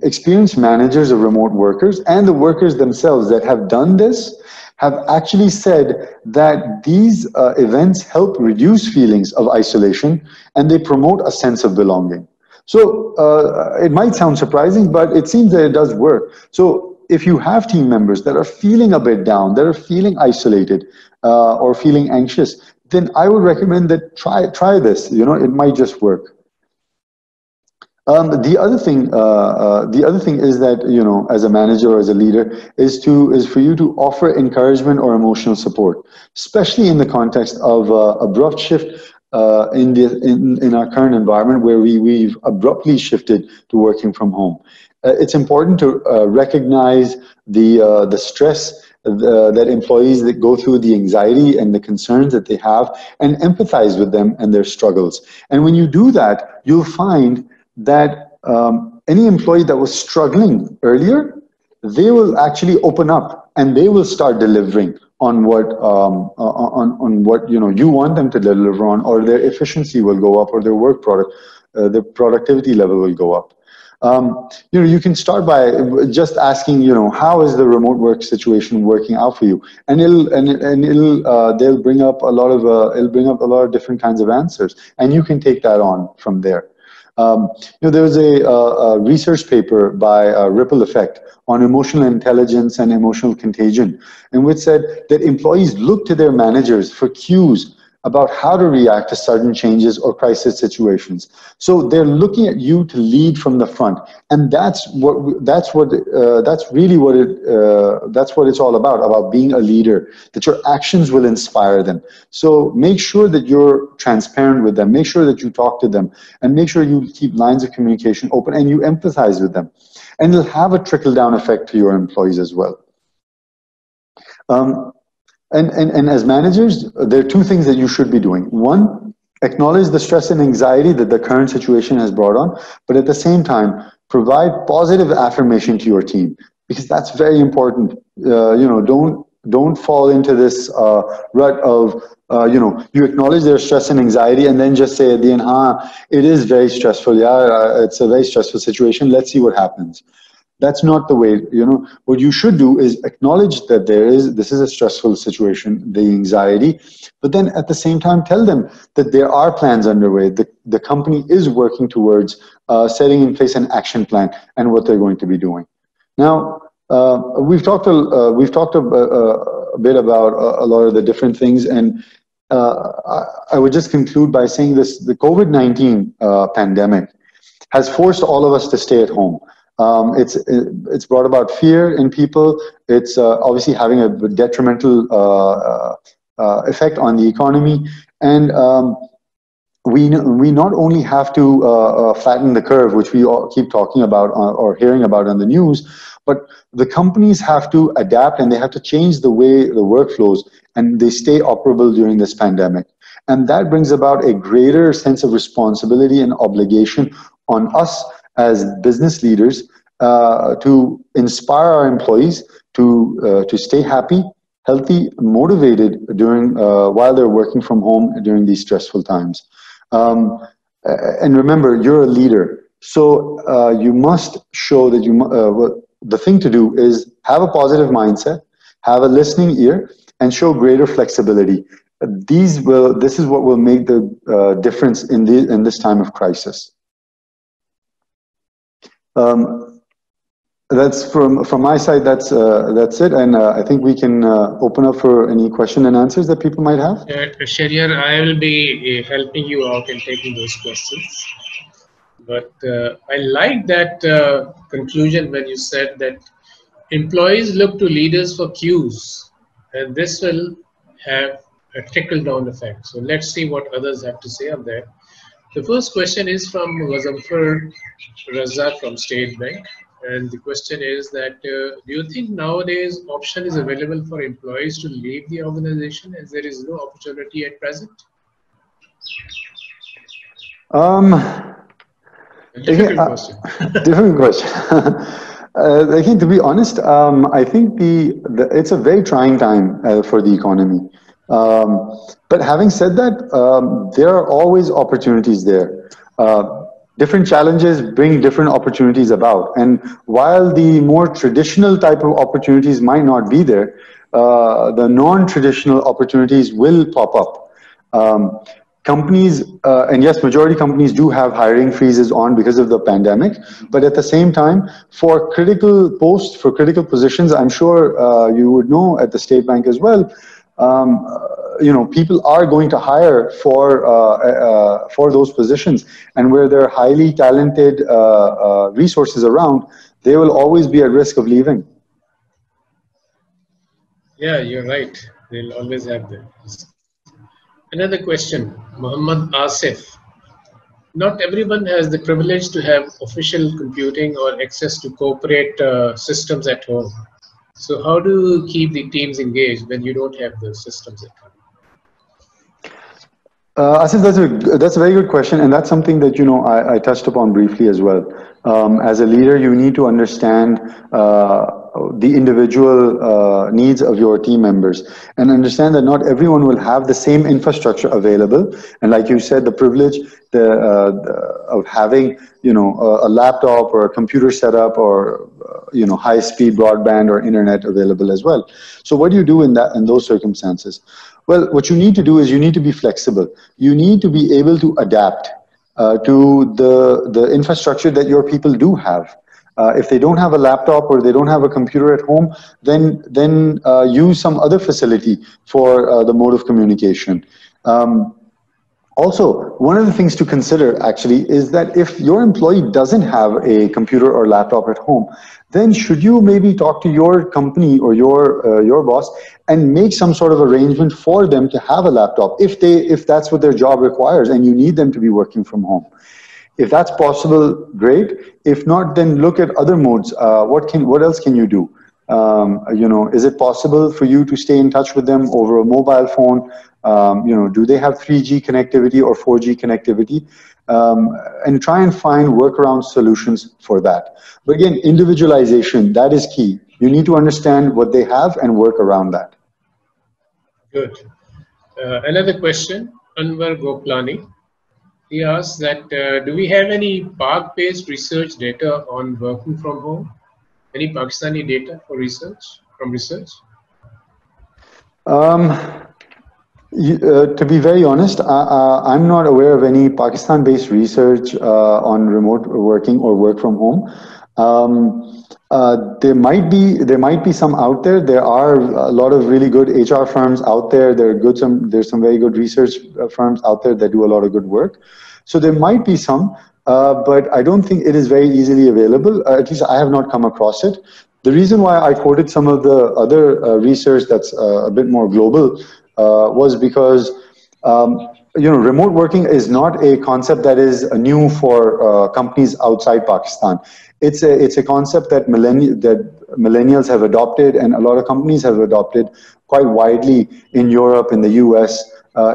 experienced managers of remote workers and the workers themselves that have done this have actually said that these events help reduce feelings of isolation, and they promote a sense of belonging. So it might sound surprising, but it seems that it does work. So if you have team members that are feeling a bit down, that are feeling isolated or feeling anxious, then I would recommend that try this. It might just work. The other thing is that, as a manager or as a leader, is for you to offer encouragement or emotional support, especially in the context of abrupt shift in our current environment where we've abruptly shifted to working from home. It's important to recognize the stress that employees that go through the anxiety and the concerns that they have, and empathize with them and their struggles. And when you do that, you'll find that any employee that was struggling earlier, they will actually open up and they will start delivering on what you want them to deliver on, or their efficiency will go up, or their their productivity level will go up. You can start by just asking, how is the remote work situation working out for you, and they'll bring up a lot of different kinds of answers, and you can take that on from there. There was a research paper by Ripple Effect on emotional intelligence and emotional contagion, in which said that employees look to their managers for cues about how to react to sudden changes or crisis situations. So they're looking at you to lead from the front, and that's what it's all about being a leader. That your actions will inspire them. So make sure that you're transparent with them. Make sure that you talk to them, and make sure you keep lines of communication open and you empathize with them, and it'll have a trickle-down effect to your employees as well. And as managers, there are two things that you should be doing. One, acknowledge the stress and anxiety that the current situation has brought on, but at the same time, provide positive affirmation to your team, because that's very important. Don't fall into this rut of, you acknowledge their stress and anxiety and then just say at the end, it is very stressful. Yeah, it's a very stressful situation. Let's see what happens. That's not the way. What you should do is acknowledge that this is a stressful situation, the anxiety, but then at the same time tell them that there are plans underway. The company is working towards setting in place an action plan and what they're going to be doing. Now, we've talked a bit about a lot of the different things, and I would just conclude by saying this: the COVID-19 pandemic has forced all of us to stay at home. It's brought about fear in people. It's obviously having a detrimental effect on the economy, and we not only have to flatten the curve, which we all keep talking about or hearing about on the news, but the companies have to adapt and they have to change the way the workflows and they stay operable during this pandemic. And that brings about a greater sense of responsibility and obligation on us as business leaders to inspire our employees to stay happy, healthy, motivated during while they're working from home during these stressful times. And remember, you're a leader, so you must show that the thing to do is have a positive mindset, have a listening ear, and show greater flexibility. This is what will make the difference in this time of crisis. That's from my side. That's it, and I think we can open up for any question and answers that people might have. Shahrayar, I will be helping you out in taking those questions. But I like that conclusion when you said that employees look to leaders for cues, and this will have a trickle-down effect. So let's see what others have to say on that. The first question is from Muzaffar Raza from State Bank, and the question is that do you think nowadays option is available for employees to leave the organization as there is no opportunity at present? Difficult question. Difficult question. I think, to be honest, I think it's a very trying time for the economy. But having said that, there are always opportunities there. Different challenges bring different opportunities about. And while the more traditional type of opportunities might not be there, the non-traditional opportunities will pop up. Companies, and yes, majority companies do have hiring freezes on because of the pandemic, but at the same time, for critical posts, for critical positions, I'm sure you would know at the State Bank as well, people are going to hire for those positions, and where there are highly talented resources around, they will always be at risk of leaving. Yeah, you're right. They'll always have them. Another question, Muhammad Asif. Not everyone has the privilege to have official computing or access to corporate systems at home. So how do you keep the teams engaged when you don't have the systems at home? Asif, that's a very good question, and that's something that I touched upon briefly as well. As a leader, you need to understand the individual needs of your team members, and understand that not everyone will have the same infrastructure available. And like you said, the privilege of having a laptop or a computer setup or high-speed broadband or internet available as well. So what do you do in those circumstances? Well, what you need to do is you need to be flexible. You need to be able to adapt to the infrastructure that your people do have. If they don't have a laptop or they don't have a computer at home, then use some other facility for the mode of communication. Also, one of the things to consider actually is that if your employee doesn't have a computer or laptop at home, then should you maybe talk to your company or your boss and make some sort of arrangement for them to have a laptop if that's what their job requires and you need them to be working from home. If that's possible, great. If not, then look at other modes. What else can you do? Is it possible for you to stay in touch with them over a mobile phone? Do they have 3G connectivity or 4G connectivity? And try and find workaround solutions for that. But again, individualization, that is key. You need to understand what they have and work around that. Good. Another question, Anwar Goplani. He asks that, do we have any Pak-based research data on working from home? Any Pakistani data for research, from research? To be very honest, I'm not aware of any Pakistan-based research on remote working or work from home. There might be some out there. There are a lot of really good HR firms out there. There's some very good research firms out there that do a lot of good work. So there might be some, but I don't think it is very easily available. At least I have not come across it. The reason why I quoted some of the other research that's a bit more global was because remote working is not a concept that is new for companies outside Pakistan. It's a concept that millennials have adopted, and a lot of companies have adopted quite widely in Europe, in the US,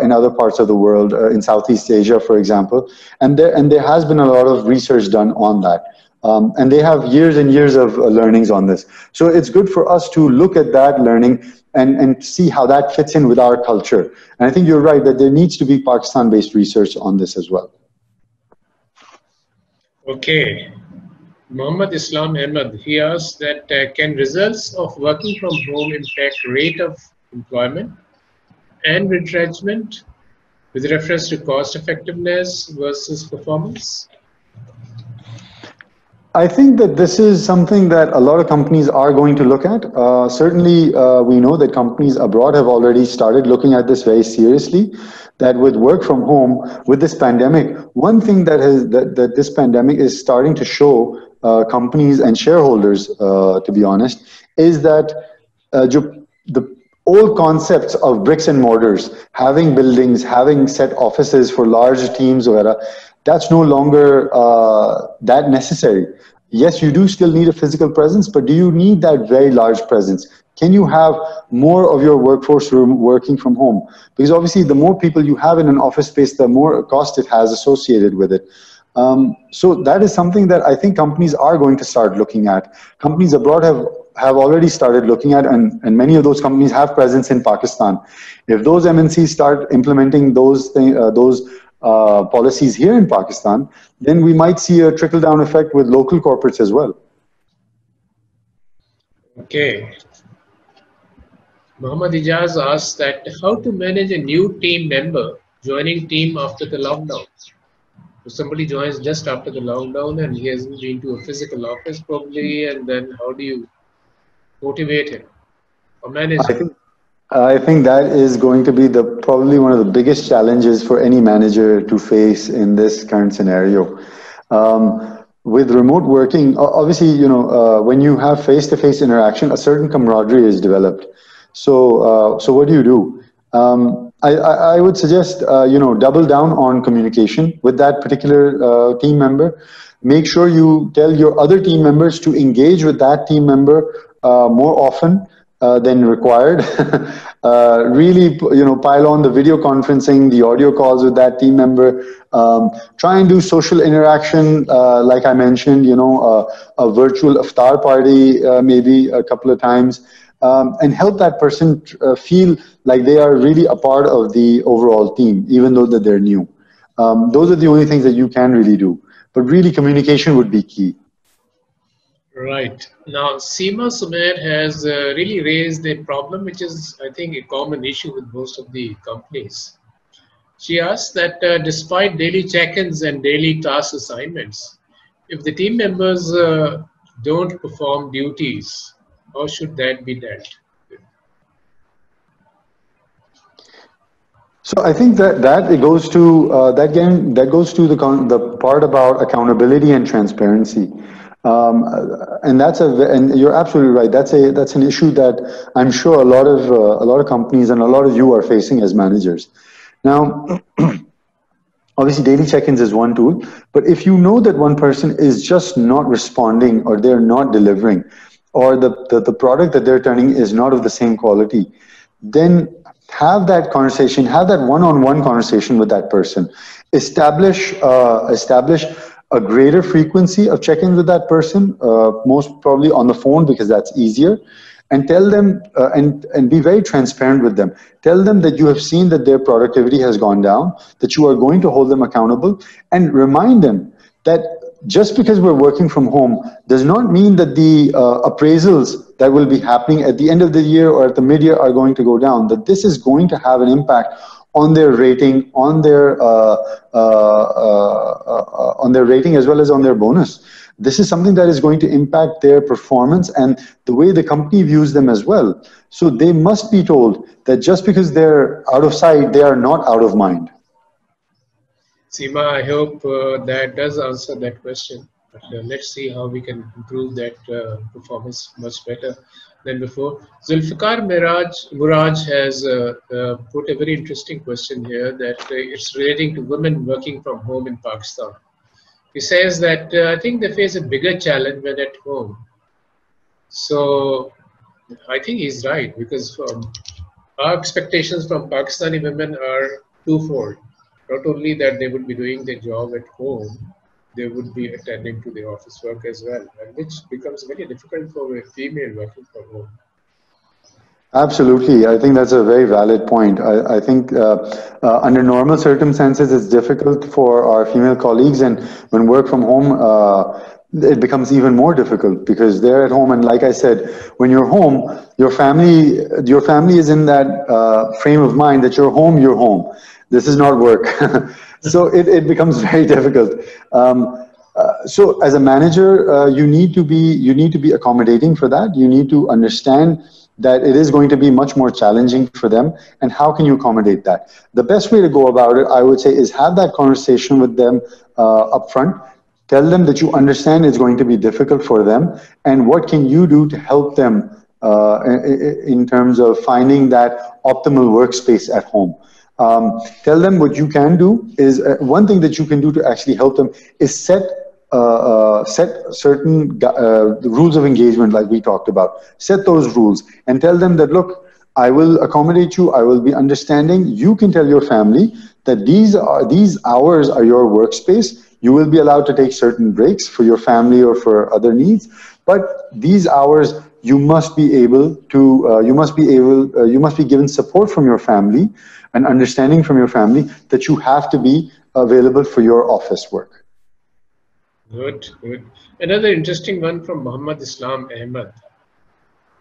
in other parts of the world, in Southeast Asia, for example. And there has been a lot of research done on that. And they have years and years of learnings on this. So it's good for us to look at that learning and see how that fits in with our culture. And I think you're right that there needs to be Pakistan-based research on this as well. Okay. Muhammad Islam Ahmed, he asks that can results of working from home impact rate of employment and retrenchment with reference to cost effectiveness versus performance? I think that this is something that a lot of companies are going to look at. Certainly, we know that companies abroad have already started looking at this very seriously, that with work from home, with this pandemic, one thing that this pandemic is starting to show companies and shareholders, to be honest, is that the old concepts of bricks and mortars, having buildings, having set offices for large teams, that's no longer that necessary. Yes, you do still need a physical presence, but do you need that very large presence? Can you have more of your workforce working from home? Because obviously the more people you have in an office space, the more cost it has associated with it. So that is something that I think companies are going to start looking at. Companies abroad have already started looking at, and many of those companies have presence in Pakistan. If those MNCs start implementing those policies here in Pakistan, then we might see a trickle-down effect with local corporates as well. Okay. Muhammad Ijaz asks that how to manage a new team member joining team after the lockdown. So somebody joins just after the lockdown and he hasn't been to a physical office probably, and then how do you motivate him or manage him? I think that is going to be probably one of the biggest challenges for any manager to face in this current scenario. With remote working, obviously, when you have face-to-face interaction, a certain camaraderie is developed. So what do you do? I would suggest, double down on communication with that particular team member. Make sure you tell your other team members to engage with that team member more often than required. Really, pile on the video conferencing, the audio calls with that team member. Try and do social interaction, like I mentioned. A virtual iftar party, maybe a couple of times, and help that person feel like they are really a part of the overall team, even though that they're new. Those are the only things that you can really do. But really, communication would be key. Right. Now, Seema Sumer has really raised a problem, which is, I think, a common issue with most of the companies. She asks that despite daily check-ins and daily task assignments, if the team members don't perform duties, how should that be dealt with? So I think that it goes to that goes to the part about accountability and transparency. And you're absolutely right. That's an issue that I'm sure a lot of companies and a lot of you are facing as managers. Now, obviously, daily check-ins is one tool, but if you know that one person is just not responding, or they're not delivering, or the product that they're turning is not of the same quality, then have that conversation, have that one-on-one conversation with that person. Establish a greater frequency of check-ins with that person, most probably on the phone, because that's easier. And tell them and be very transparent with them. Tell them that you have seen that their productivity has gone down, that you are going to hold them accountable, and remind them that just because we're working from home does not mean that the appraisals that will be happening at the end of the year or at the mid-year are going to go down, that this is going to have an impact on their rating, on their rating, as well as on their bonus. This is something that is going to impact their performance and the way the company views them as well. So they must be told that just because they're out of sight, they are not out of mind. Seema, I hope that does answer that question. But let's see how we can improve that performance much better than before. Zulfikar Muraj has put a very interesting question here that it's relating to women working from home in Pakistan. He says that I think they face a bigger challenge when at home. So I think he's right, because our expectations from Pakistani women are twofold. Not only that they would be doing their job at home, they would be attending to the office work as well, and which becomes very difficult for a female working from home. Absolutely. I think that's a very valid point. I think under normal circumstances, it's difficult for our female colleagues, and when work from home, it becomes even more difficult because they're at home. And like I said, when you're home, your family is in that frame of mind that you're home, you're home. This is not work. So it becomes very difficult. So as a manager, you need to be accommodating for that. You need to understand that it is going to be much more challenging for them, and how can you accommodate that? The best way to go about it, I would say, is have that conversation with them up front. Tell them that you understand it's going to be difficult for them, and what can you do to help them in terms of finding that optimal workspace at home. Tell them what you can do is, one thing that you can do to actually help them is set certain rules of engagement, like we talked about. Set those rules and tell them that, look, I will accommodate you, I will be understanding. You can tell your family that these hours are your workspace. You will be allowed to take certain breaks for your family or for other needs, but these hours you must be able to you must be given support from your family and understanding from your family that you have to be available for your office work. Good, good. Another interesting one from Muhammad Islam Ahmed.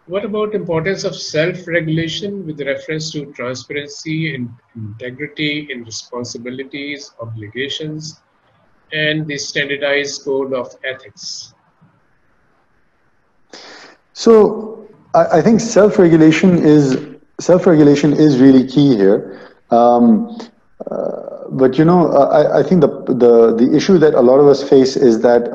What about importance of self-regulation with reference to transparency and integrity in responsibilities, obligations, and the standardized code of ethics? So I think self-regulation is really key here. But I think the issue that a lot of us face is that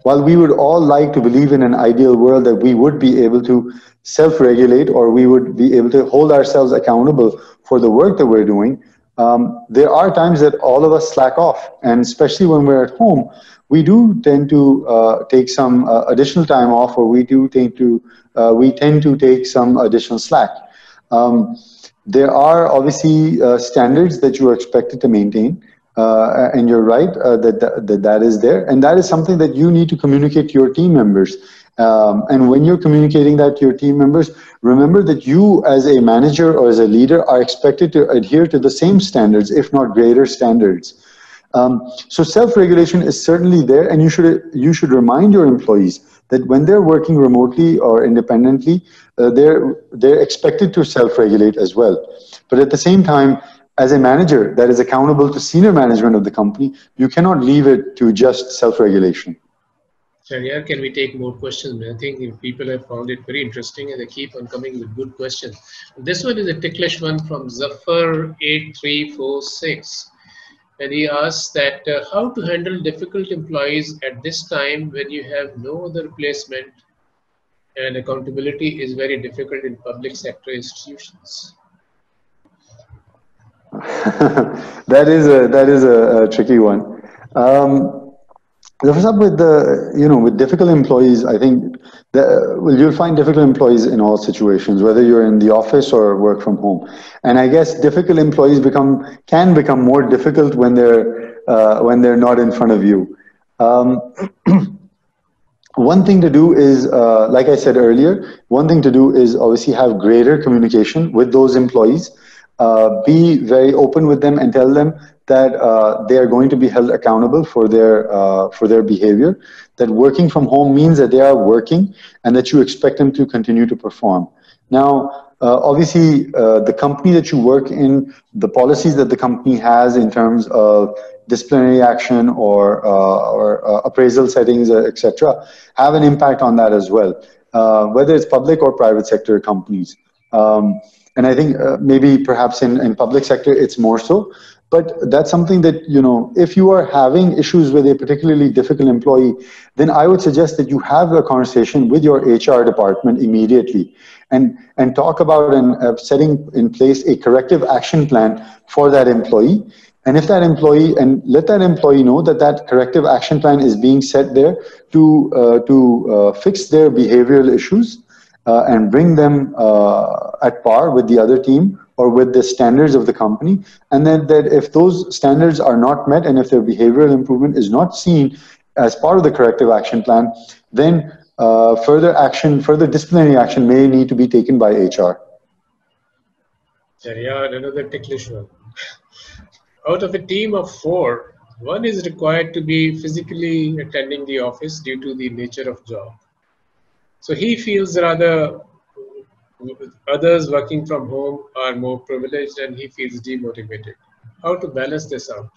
while we would all like to believe in an ideal world that we would be able to self-regulate, or we would be able to hold ourselves accountable for the work that we're doing, there are times that all of us slack off, and especially when we're at home, we do tend to take some additional time off, or we do tend to we tend to take some additional slack. There are obviously standards that you are expected to maintain, and you're right that is there, and that is something that you need to communicate to your team members. And when you're communicating that to your team members, remember that you as a manager or as a leader are expected to adhere to the same standards, if not greater standards. So self-regulation is certainly there, and you should remind your employees that when they're working remotely or independently, they're expected to self-regulate as well. But at the same time, as a manager that is accountable to senior management of the company, you cannot leave it to just self-regulation. Shahrayar, can we take more questions? I think people have found it very interesting and they keep on coming with good questions. This one is a ticklish one from Zafar8346. And he asks that how to handle difficult employees at this time when you have no other replacement and accountability is very difficult in public sector institutions. That is a tricky one. With difficult employees, I think you'll find difficult employees in all situations, whether you're in the office or work from home. And I guess difficult employees can become more difficult when they're not in front of you. One thing to do is, like I said earlier, one thing to do is obviously have greater communication with those employees. Be very open with them and tell them that they are going to be held accountable for their behavior. That working from home means that they are working and that you expect them to continue to perform. Now, obviously, the company that you work in, the policies that the company has in terms of disciplinary action or appraisal settings, etc., have an impact on that as well, whether it's public or private sector companies. And I think maybe perhaps in public sector, it's more so. But that's something that, if you are having issues with a particularly difficult employee, then I would suggest that you have a conversation with your HR department immediately and talk about setting in place a corrective action plan for that employee. And if that employee, and let that employee know that corrective action plan is being set there to fix their behavioral issues and bring them at par with the other team or with the standards of the company. And then that if those standards are not met and if their behavioral improvement is not seen as part of the corrective action plan, then further disciplinary action may need to be taken by HR. Shahrayar, another ticklish one. Out of a team of 4, one is required to be physically attending the office due to the nature of job. So he feels rather others working from home are more privileged and he feels demotivated. How to balance this out?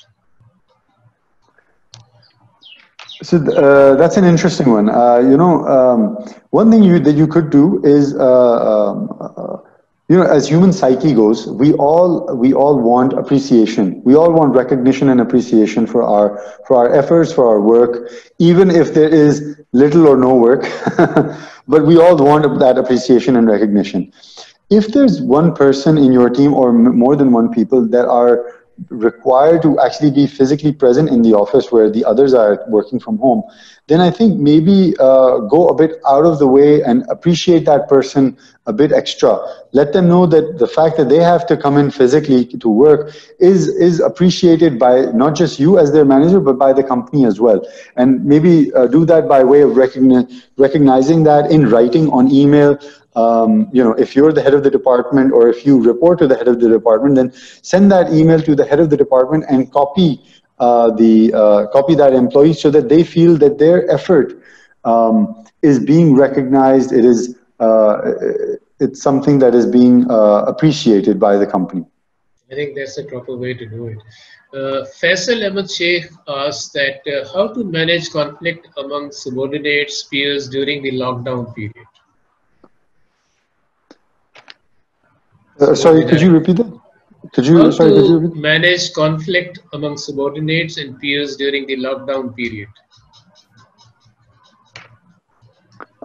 So that's an interesting one. One thing that you could do is, as human psyche goes, we all want appreciation. We all want recognition and appreciation for our efforts, for our work, even if there is little or no work. But we all want that appreciation and recognition. If there's one person in your team or more than one people that are required to actually be physically present in the office where the others are working from home, then I think maybe go a bit out of the way and appreciate that person a bit extra. Let them know that the fact that they have to come in physically to work is appreciated by not just you as their manager, but by the company as well. And maybe do that by way of recognizing that in writing, on email. If you're the head of the department or if you report to the head of the department, then send that email to the head of the department and copy that employee so that they feel that their effort is being recognized. It's something that is being appreciated by the company. I think that's the proper way to do it. Faisal Ahmed Sheikh asks that how to manage conflict among subordinates, peers during the lockdown period. Sorry, could you repeat that? Could you repeat? Manage conflict among subordinates and peers during the lockdown period?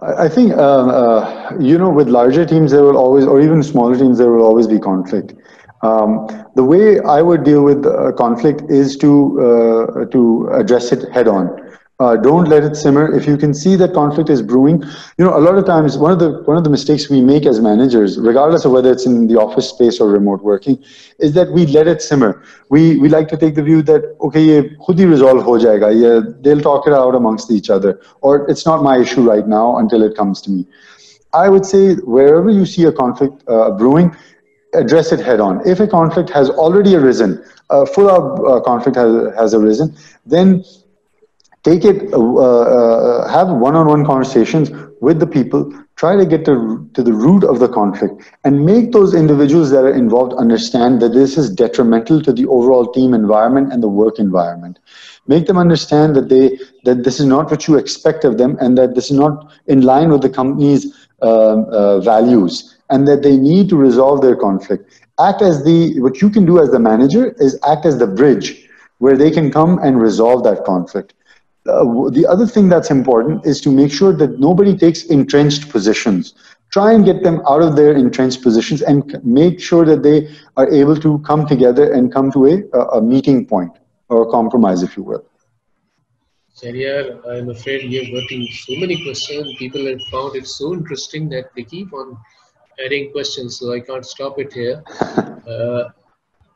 I think, with larger teams, there will always, or even smaller teams, there will always be conflict. The way I would deal with conflict is to address it head on. Don't let it simmer. If you can see that conflict is brewing, a lot of times one of the mistakes we make as managers, regardless of whether it's in the office space or remote working, is that we let it simmer. We like to take the view that okay, ye khud hi resolve ho jayega. Yeah, they'll talk it out amongst each other, or it's not my issue right now until it comes to me. I would say wherever you see a conflict brewing, address it head on. If a conflict has already arisen, a full-out conflict has arisen, then take it, have one-on-one conversations with the people, try to get to the root of the conflict, and make those individuals that are involved understand that this is detrimental to the overall team environment and the work environment. Make them understand that this is not what you expect of them, and that this is not in line with the company's values, and that they need to resolve their conflict. What you can do as the manager is act as the bridge where they can come and resolve that conflict. The other thing that's important is to make sure that nobody takes entrenched positions. Try and get them out of their entrenched positions and make sure that they are able to come together and come to a meeting point or a compromise, if you will. Shahrayar, I'm afraid we have gotten so many questions. People have found it so interesting that they keep on adding questions, so I can't stop it here.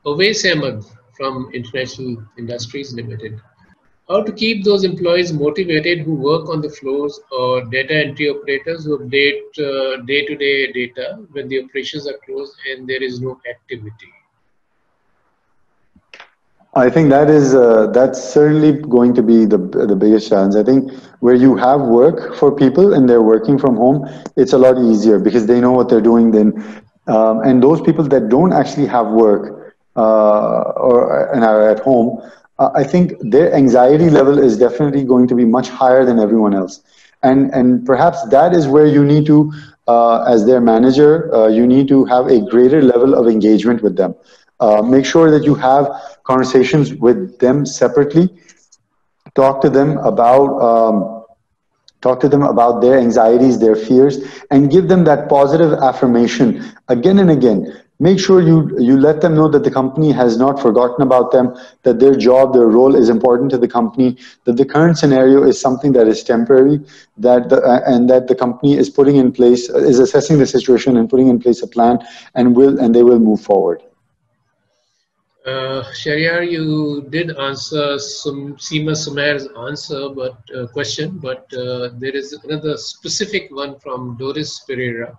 Owais Ahmed from International Industries Limited. How to keep those employees motivated who work on the floors, or data entry operators who update day-to-day data when the operations are closed and there is no activity? I think that's certainly going to be the biggest challenge. I think where you have work for people and they're working from home, it's a lot easier because they know what they're doing then. And those people that don't actually have work and are at home, I think their anxiety level is definitely going to be much higher than everyone else. And perhaps that is where you need to, as their manager, you need to have a greater level of engagement with them. Make sure that you have conversations with them separately. Talk to them about their anxieties, their fears, and give them that positive affirmation again and again. Make sure you let them know that the company has not forgotten about them, that their job, their role is important to the company, that the current scenario is something that is temporary, and that the company is assessing the situation and putting in place a plan, and they will move forward. Shahrayar, you did answer Seema Sumair's question, but there is another specific one from Doris Pereira.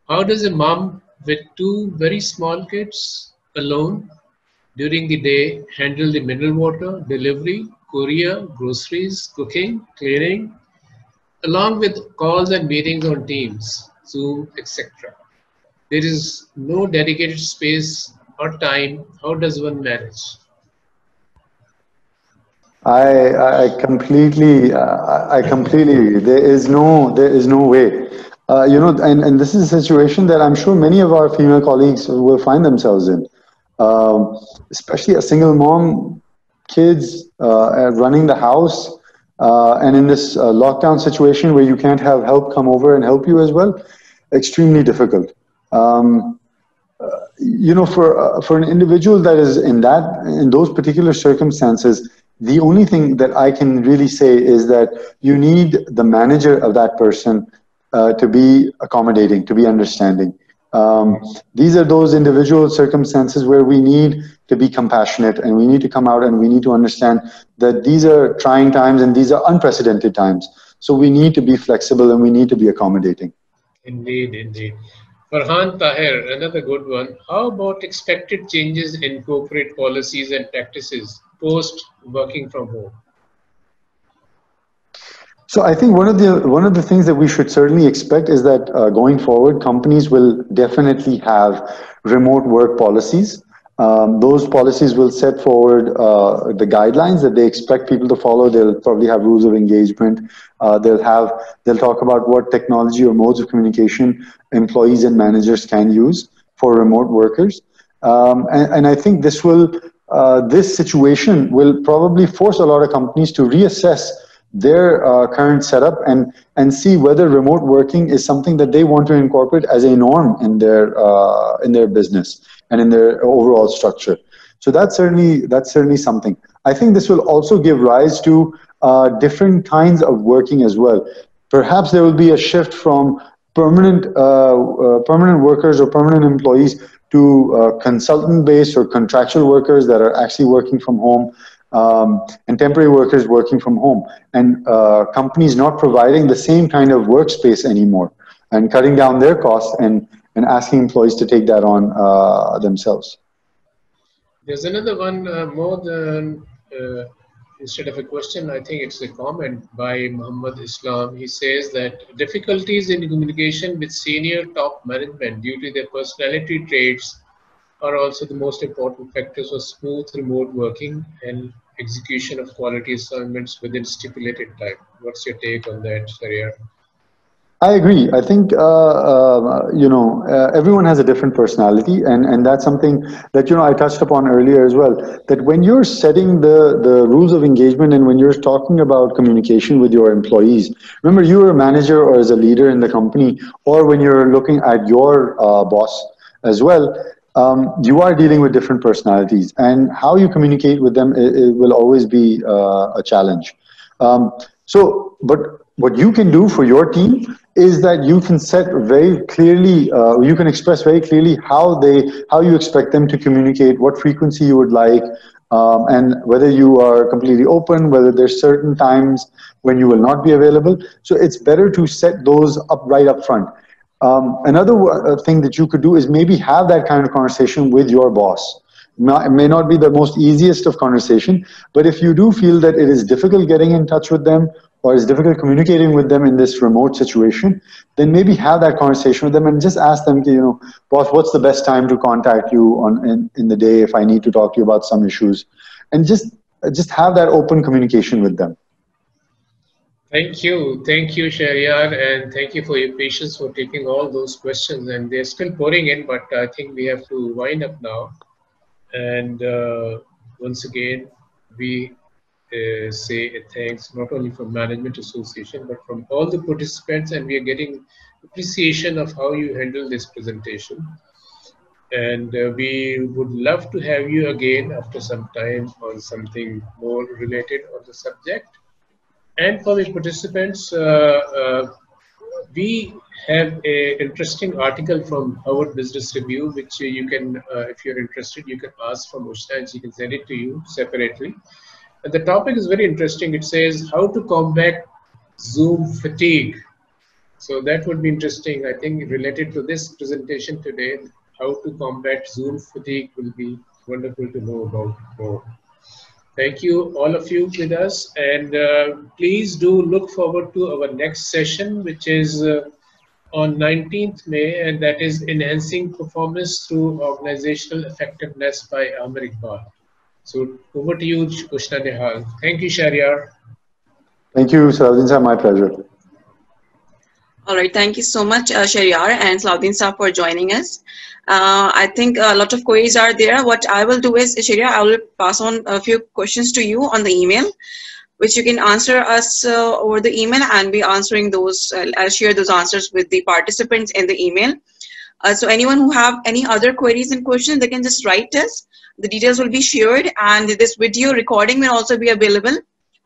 How does a mom with two very small kids alone during the day handle the mineral water, delivery, courier, groceries, cooking, cleaning, along with calls and meetings on Teams, Zoom, etc.? There is no dedicated space or time. How does one manage? I completely there is no way. And this is a situation that I'm sure many of our female colleagues will find themselves in, especially a single mom, kids, running the house, and in this lockdown situation where you can't have help come over and help you as well, extremely difficult. For an individual that is in those particular circumstances, the only thing that I can really say is that you need the manager of that person to be accommodating, to be understanding. These are those individual circumstances where we need to be compassionate, and we need to come out and we need to understand that these are trying times and these are unprecedented times. So we need to be flexible and we need to be accommodating. Indeed, indeed. Farhan Tahir, another good one. How about expected changes in corporate policies and practices post working from home? So I think one of the things that we should certainly expect is that going forward, companies will definitely have remote work policies. Those policies will set forward the guidelines that they expect people to follow. They'll probably have rules of engagement. They'll talk about what technology or modes of communication employees and managers can use for remote workers. And I think this situation will probably force a lot of companies to reassess their current setup and see whether remote working is something that they want to incorporate as a norm in their business and in their overall structure. So that's certainly something. I think this will also give rise to different kinds of working as well. Perhaps there will be a shift from permanent workers or permanent employees to consultant-based or contractual workers that are actually working from home, and temporary workers working from home, and companies not providing the same kind of workspace anymore, and cutting down their costs and asking employees to take that on themselves. There's another one more than instead of a question, I think it's a comment by Muhammad Islam. He says that difficulties in communication with senior top management due to their personality traits are also the most important factors for smooth remote working and execution of quality assignments within stipulated time. What's your take on that, Shahrayar? I agree. I think everyone has a different personality, and that's something that I touched upon earlier as well. That when you're setting the rules of engagement and when you're talking about communication with your employees, remember you're a manager or as a leader in the company, or when you're looking at your boss as well. You are dealing with different personalities, and how you communicate with them it will always be a challenge. But what you can do for your team is that you can set very clearly, you can express very clearly how you expect them to communicate, what frequency you would like, and whether you are completely open, whether there's certain times when you will not be available. So it's better to set those up right up front. Another thing that you could do is maybe have that kind of conversation with your boss. It may not be the most easiest of conversation, but if you do feel that it is difficult getting in touch with them, or it's difficult communicating with them in this remote situation, then maybe have that conversation with them and just ask them, boss, what's the best time to contact you in the day if I need to talk to you about some issues, and just have that open communication with them. Thank you, Shahrayar, and thank you for your patience for taking all those questions. And they're still pouring in, but I think we have to wind up now. And once again, we say a thanks not only from Management Association but from all the participants, and we are getting appreciation of how you handle this presentation. And we would love to have you again after some time on something more related on the subject. And for the participants, we have an interesting article from Harvard Business Review, which you can, if you're interested, you can ask from Ushna and she can send it to you separately. And the topic is very interesting. It says how to combat Zoom fatigue. So that would be interesting. I think related to this presentation today, how to combat Zoom fatigue will be wonderful to know about more. Thank you, all of you with us. And please do look forward to our next session, which is on 19th May, and that is Enhancing Performance Through Organizational Effectiveness by Amir Iqbal. So over to you, Ushna, Nehal. Thank you, Shahrayar. Thank you, Salahuddin sir. My pleasure. All right. Thank you so much, Shahrayar and Salahuddin sir, for joining us. I think a lot of queries are there. What I will do is, Shahrayar, I will pass on a few questions to you on the email, which you can answer us over the email, and be answering those. I'll share those answers with the participants in the email. So anyone who have any other queries and questions, they can just write us. The details will be shared, and this video recording will also be available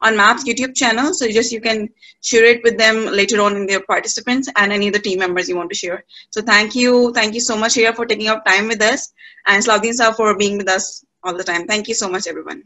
on MAP's YouTube channel. So you can share it with them later on in their participants and any of the team members you want to share. So thank you so much here for taking up time with us, and Salahuddin sir for being with us all the time. Thank you so much, everyone.